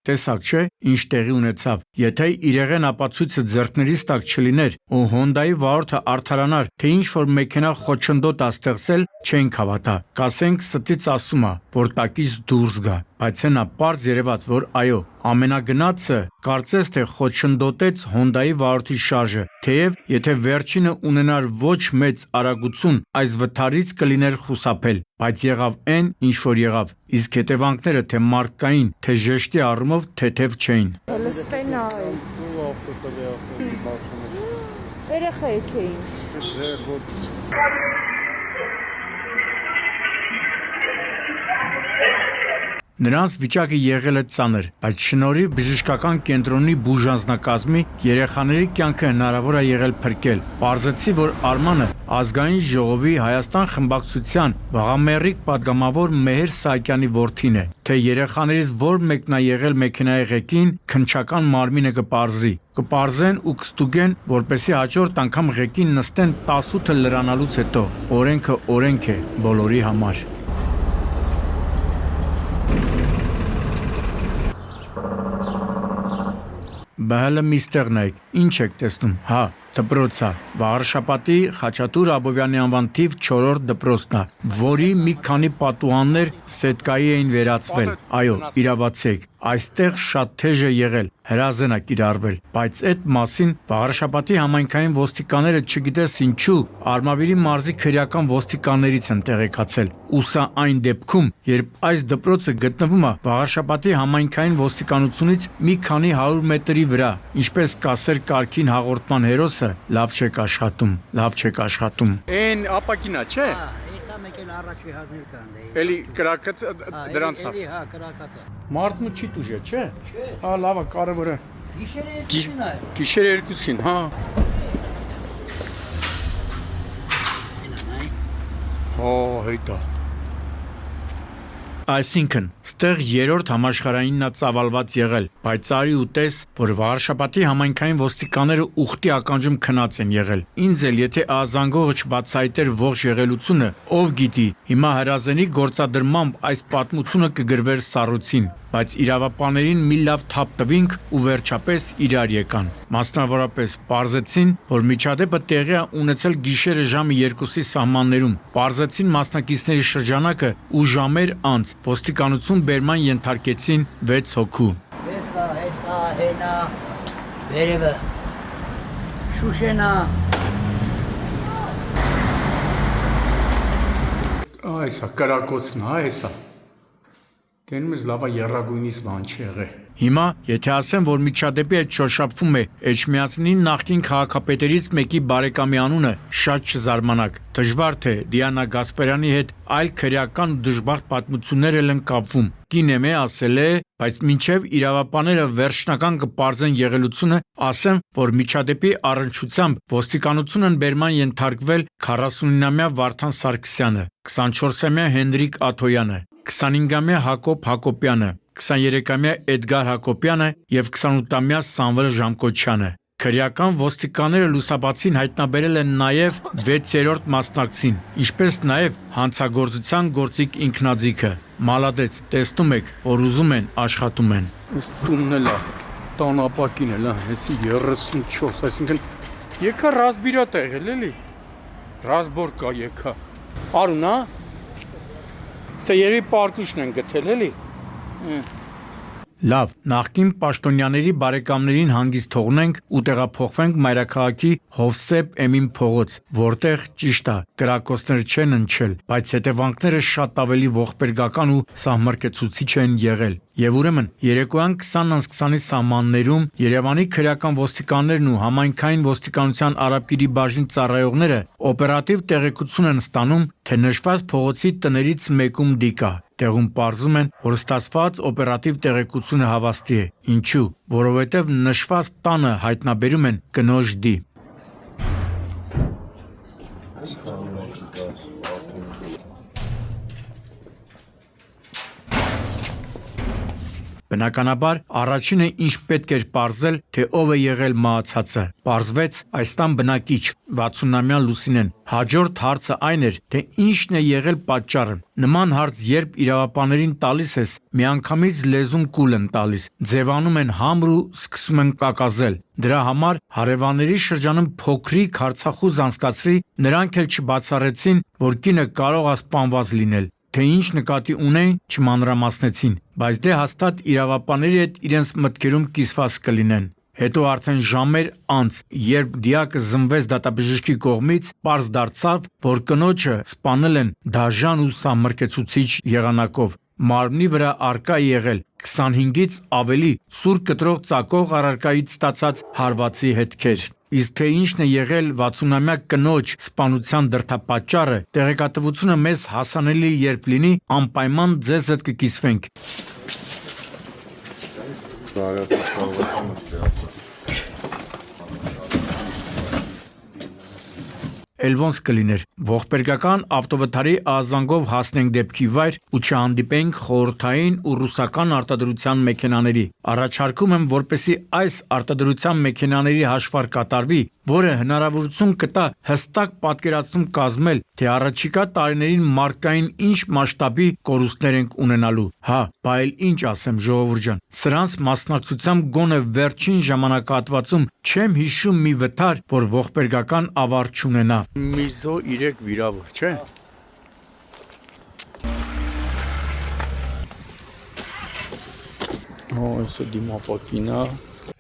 S21: Տեսակ չէ, ինչ տեղի ունեցավ, եթե իրեղեն ապացույցը ձեռքներիս տակ չլիներ ու Հոնդայի վարորդը արդարանար, թե ինչ որ մեքենա խոչընդոտ է ստեղծել, չենք հավատա։ Կասենք ստից ասում է, որ տակից դուրս գա, բայց հենա պարզ երևաց, որ այո, ամենագնացը կարծես թե խոչընդոտեց Հոնդայի վարորդի շարժը, թեև եթե վերջինը ունենար ոչ մեծ արագություն, այս վթարից կլիներ խուսափել, բայց եղավ այն, ինչ որ եղավ, իսկ հետևանքները թե մարդկային, թե ժեշտի առումով թեթև չէին։
S18: Երեխայք էին։
S21: Նրանց վիճակը եղել է ծանր, բայց շնորհիվ բժշկական կենտրոնի բուժանձնակազմի երեխաների կյանքը հնարավոր է եղել փրկել։ Պարզեցի, որ Արմանը ազգային ժողովի Հայաստան խմբակցության վաղամերիկ падգամավոր Մհեր Սահակյանի որդին է, թե երեխաներից որ մեկն է եղել մեքենայի ղեկին, քնչական մարմինը կպարզի։ Կպարզեն ու կստուգեն, որպեսզի հաջորդ անգամ ղեկին նստեն 18-ը լրանալուց հետո։ Օրենքը օրենք է բոլորի համար։ Բահալը միստեղ նայք, ինչ եք տեսնում, հա, դպրոցը, Վաղարշապատի Խաչատուր Աբովյանի անվան թիվ 4-րդ դպրոցն է, որի մի քանի պատուհաններ սետկայի էին վերածվել։ Այո, իրավացեք, այստեղ շատ թեժ է եղել, հրազեն է կիրառվել, բայց այդ մասին Վաղարշապատի համայնքային ոստիկանները չգիտես ինչու Արմավիրի մարզի քրեական ոստիկաններից են տեղեկացել։ Ու սա այն դեպքում, երբ այս դպրոցը գտնվում է Վաղարշապատի համայնքային ոստիկանությունից մի քանի 100 մետրի վրա, ինչպես կասեր կարգին հաղորդման հերոսը, լավ չեք աշխատում, լավ չեք աշխատում։ Այն ապակինա, չէ։
S5: Առաջի հազնիվ կան դե։
S21: Էլի կրակը դրանց է։
S5: Էլի հա, կրակացա։
S21: Մարդը չի դուժե, չէ։ Հա, լավ է, կարևոր է։
S5: Գիշերը երկուսին է։
S21: Գիշերը երկուսին, հա։ Օ, հետո։ Այսինքն, ստեղ երրորդ համաշխարհայինն է ծավալված եղել, բայց արի ու տես, որ Վարշապատի համայնքային ոստիկանները ուխտի ականջում քնած են եղել։ Ինձ էլ եթե ազանգողը չբացահայտեր ողջ եղելությունը, ով գիտի, հիմա հրազենի գործադրմամբ այս պատմությունը կգրվեր սառույցին, բայց իրավապաներին մի լավ թափ տվինք ու վերջապես իրար եկան։ Մասնավորապես պարզեցին, որ միջադեպը տեղի է ունեցել գիշերը ժամը 2-ի սահմաններում։ Պարզեցին մասնակիցների շրջանակը ու ժամեր անց ոստիկանություն բերման ենթարկեցին 6 հոգու։
S5: Հեսա, հենա, վերևը, Շուշենա։
S21: Այսա, կրակոցն է, այսա։ Տենում ես լավա եռագույնից բան չի եղե։ Հիմա, եթե ասեմ, որ միջադեպի հետ շոշափվում է Էջմիածնի նախկին քաղաքապետերից մեկի բարեկամի անունը, շատ չզարմանաք։ Դժվար թե Դիանա Գասպարյանի հետ այլ քրեական ու դժբախտ պատմություններ են կապվում։ Կինեմ է ասել է, բայց մինչև իրավապաները վերջնական կպարզեն եղելությունը, ասեմ, որ միջադեպի առնչությամբ ոստիկանություն են բերման ենթարկվել 49-ամյա Վարդան Սարգսյանը, 24-ամյա Հենրիկ Աթոյանը, 25-ամյա Հակոբ Հակոբյանը, 23-ամյա Էդգար Հակոբյանը եւ 28-ամյա Սամվել Ժամկոչյանը։ Քրեական ոստիկանները լուսաբացին հայտնաբերել են նաեւ 6-րդ մասնակցին, ինչպես նաեւ հանցագործության գործիք ինքնաձիգը։ Մալադեց, տեսնում եք, որ ուզում են, աշխատում են։ Տունն էլ է, տան ապակին էլ է, հեսի 34, այսինքն եկա ռազմբիրա տեղել էլի։ Ռազմբոր կա եկա։ Արունա Սա երևի պարկուշն են գտել էլի։ Լավ, նախկին պաշտոնյաների բարեկամներին հանգիստ թողնենք ու տեղափոխվենք մայրաքաղաքի Հովսեփ Էմին փողոց, որտեղ ճիշտ է, կրակոցներ չեն ընչել, բայց հետևանքները շատ ավելի ողբերգական ու սահմռկեցուցիչ են եղել։ Եվ ուրեմն երեկոյան 20-20-ի սահմաններում Երևանի քրեական ոստիկաններն ու համայնքային ոստիկանության Արաբկիրի բաժնի ծառայողները օպերատիվ տեղեկություն են ստանում, թե նշված փողոցի տներից մեկում դիկ է։ Տեղում պարզում են, որ ստացված օպերատիվ տեղեկությունը հավաստի է։ Ինչու՞, որովհետև նշված տանը հայտնաբերում են կնոջ դի։ Բնականաբար, առաջինը ինչ պետք էր պարզել, թե ով է եղել մահացածը։ Պարզվեց այս տան բնակիչ 60-ամյա Լուսինեն։ Հաջորդ հարցը այն էր, թե ինչն է եղել պատճառը։ Նման հարց երբ իրավապաներին տալիս ես, միանգամից լեզուն կուլ են տալիս, ձևանում են համր ու սկսում են կակազել։ Դրա համար հարևանների շրջանում փոքրիկ հարցախուզ անցկացրի, նրանք էլ չբացառեցին, որ կինը կարող է սպանված լինել։ Թե ինչ նկատի ունեին, չմանրամասնեցին, բայց դե հաստատ իրավապաների հետ իրենց մտքերում կիսված կլինեն։ Հետո արդեն ժամեր անց, երբ դիակը զնվեց դատաբժշկի կողմից, պարզ դարձավ, որ կնոջը սպանել են դաժան ու սահմռկեցուցիչ եղանակով։ Մարմնի վրա արկա եղել 25-ից ավելի սուր կտրող ծակող առարկայից ստացած հարվածի հետքեր։ Իսկ թե ինչն է եղել 60-ամյա կնոջ սպանության դրդապատճառը, տեղեկատվությունը մեզ հասանելի երբ լինի, անպայման ձեզ հետ կկիսվենք։ Էլ ոնց կլիներ, ողբերգական ավտովթարի ազանգով հասնենք դեպքի վայր ու չհանդիպենք խորհրդային ու ռուսական արտադրության մեքենաների։ Առաջարկում եմ, որպեսզի այս արտադրության մեքենաների հաշվառ կատարվի, որը հնարավորություն կտա հստակ պատկերացում կազմել, թե առաջիկա տարիներին մարդկային ինչ մասշտաբի կորուստներ ենք ունենալու։ Հա, բա էլ ինչ ասեմ, ժողովուրդ ջան, սրանց մասնակցությամբ գոնե վերջին ժամանակահատվածում չեմ հիշում մի վթար, որ ողբերգական ավարտ չունենա։ Միզո 3 վիրավոր, չէ՞։ Այսը դիմապակին է։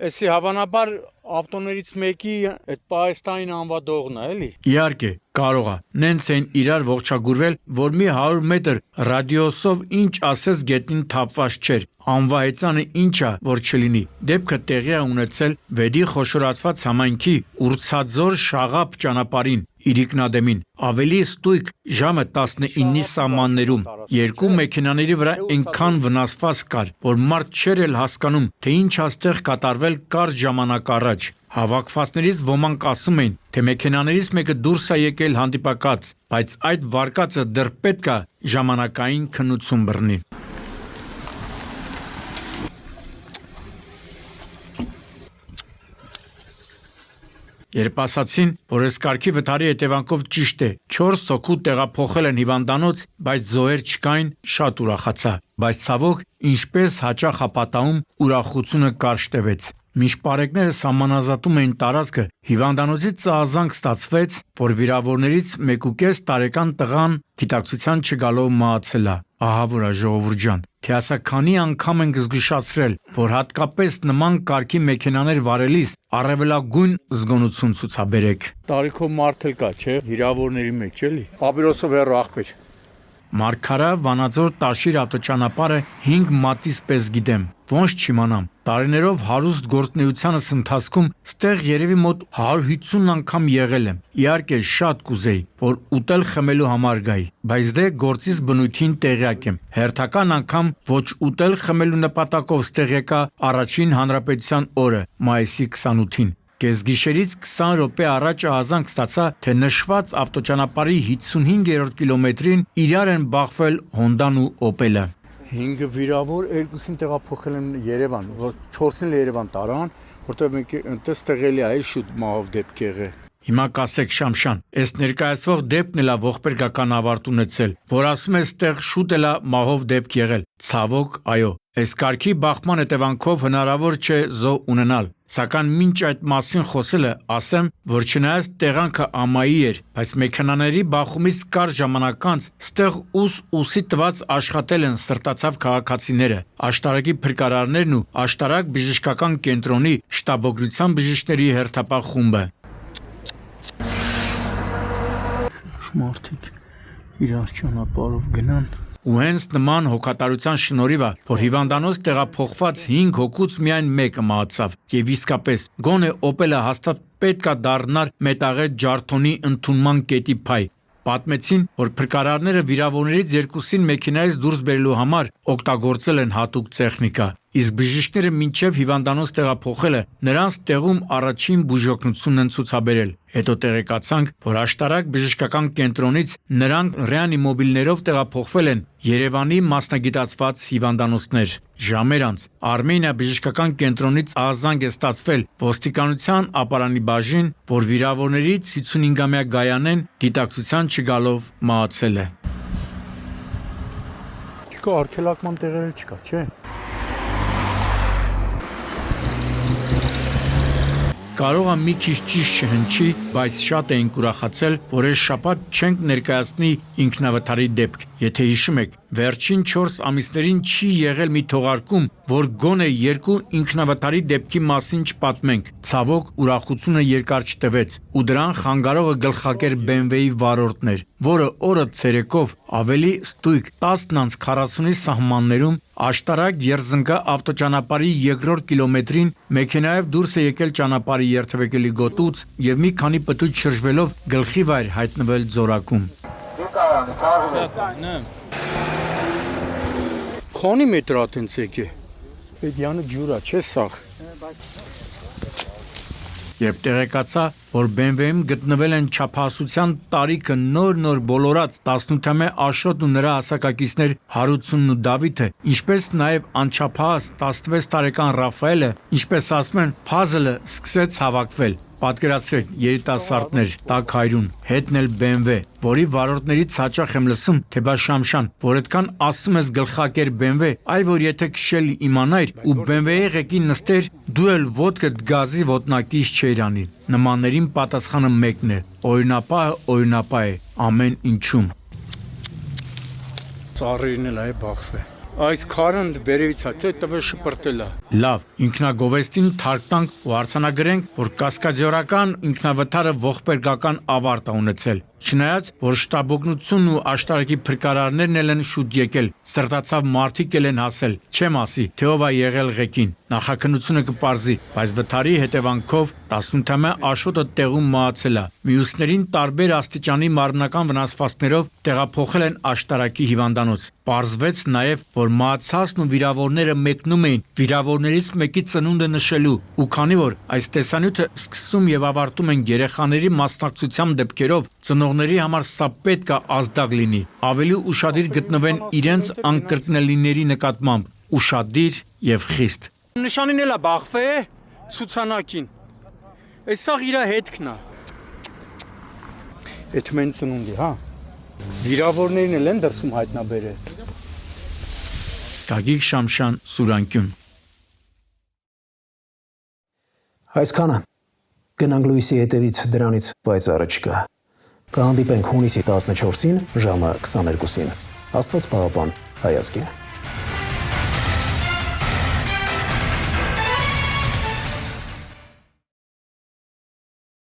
S21: Էսի հավանաբար ավտոներից մեկի այդ Պահեստային անվադողն է, էլի։ Իհարկե, կարող է։ Նենց են իրար ողջագուրվել, որ մի 100 մետր ռադիոսով ինչ ասես գետնին թափված չէր։ Անվահեծանը ինչա, որ չլինի։ Դեպքը տեղի է ունեցել Վեդի խոշորացված համայնքի Ուրցաձոր Շաղապ ճանապարհին, Իրիկնադեմին, ավելի ստույգ ժամը 19-ի սահմաններում։ Երկու մեքենաների վրա այնքան վնասված կար, որ մարդ չէր էլ հասկանում, թե ինչ աստեղ կատարվել կարճ ժամանակ առաջ։ Հավաքվածներից ոմանք ասում էին, թե մեքենաներից մեկը դուրս է եկել հանդիպակաց, բայց այդ վարկածը դեռ պետք է ժամանակային քննություն բռնի։ Երբ ասացին, որ այս կարգի վթարի հետևանքով ճիշտ է, 4 հոգու տեղափոխել են հիվանդանոց, բայց զոհեր չկային, շատ ուրախացա։ Բայց ցավոք, ինչպես հաճախ ապատահում, ուրախությունը կարճ տևեց։ Մինչ պարեկները սահմանազատում էին տարածքը, հիվանդանոցից ծազանք ստացվեց, որ վիրավորներից 1.5 տարեկան տղան գիտակցության չգալով մահացել է։ Ահա որ է, ժողովուրդ ջան, թե ասա քանի անգամ ենք զգուշացրել, որ հատկապես նման կարգի մեքենաներ վարելիս առավելագույն զգոնություն ցուցաբերեք։ Տարիքով մարդ էլ կա, չէ՞, վիրավորների մեջ էլի։ Պապիրոսով հեռու աղբեր։ Մարգարա Վանաձոր Տաշիր ավտոճանապարհը 5 մատից պես գիտեմ, ոնց չիմանամ։ Տարիներով հարուստ գործունեությանս ընթացքում ստեղ երևի մոտ 150 անգամ եղել եմ։ Իհարկե շատ կուզեի, որ ուտել խմելու համար գայի, բայց դե գործից բնույթին տեղյակ եմ։ Հերթական անգամ ոչ ուտել խմելու նպատակով ստեղ եկա առաջին հանրապետության օրը, մայիսի 28-ին։ Կեսգիշերից 20 րոպե առաջ ահազանգ ստացա, թե նշված ավտոճանապարհի 55-րդ կիլոմետրին իրար են բախվել Հոնդան ու Օպելը։ 5 վիրավոր, 2-ին տեղափոխել են Երևան, որ 4-ին Երևան տարան, որտեղ մենք այնտեղ տեղելի է շուտ մահով դեպք եղել։ Հիմա կասեք Շամշան, այս ներկայացվող դեպքն էլա ողբերգական ավարտ ունեցել, որ ասում է ստեղ շուտ էլա մահով դեպք եղել։ Ցավոք, այո, այս կարգի բախման հետևանքով հնարավոր չէ զոհ ունենալ, սակայն մինչ այդ մասին խոսելը ասեմ, որ չնայած տեղանքը ամայի էր, բայց մեքենաների բախումից կարճ ժամանակ անց ստեղ ուսի տված աշխատել են սրտացավ քաղաքացիները, աշտարակի փրկարարներն ու աշտարակ բժշկական կենտրոնի շտաբօգնության բժիշկների հերթապահ խումբը։ Մարդիկ իրար ճանապարհով գնան։ Ու հենց նման հոգատարության շնորհիվ է, որ հիվանդանոց տեղափոխված 5 հոգուց միայն մեկը մահացավ, եւ իսկապես գոնե Օպելը հաստատ պետքա դառնար մետաղե ջարդոնի ընդունման կետի փայ։ Պատմեցին, որ փրկարարները վիրավորներից 2-ին մեքենայից դուրս բերելու համար օգտագործել են հատուկ տեխնիկա, իսկ բժիշկները մինչև հիվանդանոց տեղափոխելը նրանց տեղում առաջին բուժօգնությունն են ցուցաբերել։ Հետո տեղեկացանք, որ աշտարակ բժշկական կենտրոնից նրանք ռեանիմոբիլներով տեղափոխվել են Երևանի մասնագիտացված հիվանդանոցներ։ Ժամեր անց Արմենիա բժշկական կենտրոնից ահազանգ է ստացվել ոստիկանության ապարանի բաժին, որ վիրավորներից 55-ամյա Գայանեն գիտակցության չգալով մահացել է։ Չկա արգելակման տեղերը չկա, չէ՞։ Կարող է մի քիչ ճիշտ չհնչի, բայց շատ էինք ուրախացել, որ այս շաբաթ չենք ներկայացնի ինքնավթարի դեպք։ Եթե հիշում եք, վերջին 4 ամիսներին չի եղել մի թողարկում, որ գոնե 2 ինքնավթարի դեպքի մասին չպատմենք։ Ցավոք, ուրախությունը երկար չտևեց, ու դրան խանգարողը գլխակեր BMW-ի վարորդն էր, որը օրը ցերեկով ավելի ստույգ 10:40-ի սահմաններում աշտարակ Երզնկա ավտոճանապարհի 2-րդ կիլոմետրին մեքենայով դուրս է եկել ճանապարհի երթևեկելի գոտուց եւ մի քանի պտույտ շրջվելով գլխի վայր հայտնվել ձորակում։ Քանի մետր ատենցեք է։ Պետյանը ջուրա չէ սաղ։ Երբ տեղեկացա, որ BMW-ում գտնվել են չափահասության տարիքը նոր բոլորած 18-ամյա Աշոտ ու նրա հասակակիցներ Հարությունն ու Դավիթը, ինչպես նաև անչափահաս 16 տարեկան Ռաֆայելը, ինչպես ասում են, փազլը սկսեց հավաքվել։ Պատկերացրեք, երիտասարդներ, տաք հայրուն, հետն էլ BMW, որի վարորդներից հաճախ եմ լսում, թե բա Շամշան, որ այդքան ասում ես գլխակեր BMW, այլ որ եթե քշել իմանայր ու BMW-ի ղեկին նստեր, դու էլ ոտքդ գազի ոտնակից չէիր անի։ Նմաններին պատասխանը մեկն է. օրինապահ է ամեն ինչում։ Ծառերին էլ այ բախվե։ Այս քարն վերևից է, թե տվե շպրտելա։ Լավ, ինքնագովեստին թարգ տանք ու արձանագրենք, որ կասկադիորական ինքնավթարը ողբերգական ավարտ է ունեցել։ Չնայած, որ շտաբօգնությունն ու աշտարակի փրկարարներն էլ են շուտ եկել, սրտացավ մարդիկ էլ են հասել, չեմ ասի, թե ով է եղել ղեկին, նախաքննությունը կպարզի, բայց վթարի հետևանքով 18-ամյա Աշոտը տեղում մահացել է, մյուսներին տարբեր աստիճանի մարմնական վնասվածքներով տեղափոխել են աշտարակի հիվանդանոց։ Պարզվեց նաև, որ մահացածն ու վիրավորները մեկնում էին վիրավորներից մեկի ծնունդը նշելու, ու քանի որ այս տեսանյութը սկսում եւ ավարտում են երեխաների մասնակցությամբ դեպքերով, ծնողների համար սա պետք է ազդակ լինի, ավելի ուշադիր գտնվեն իրենց անկրկնելիների նկատմամբ, ուշադիր եւ խիստ։ Նշանին էլա բախվե ցուցանակին։ Այսա իրա հետքն է։ Այդ մեն ծնունդի, հա։ Վիրավորներին էլ են դրսում հայտնաբերել։ Գագիկ Շամշան, Սուրանկյուն։
S1: Այսքանը գնանք լույսի հետևից դրանից պայծառը չկա։ Կհանդիպենք հունիսի 14-ին ժամը 22-ին։ Աստված պահապան հայազգին։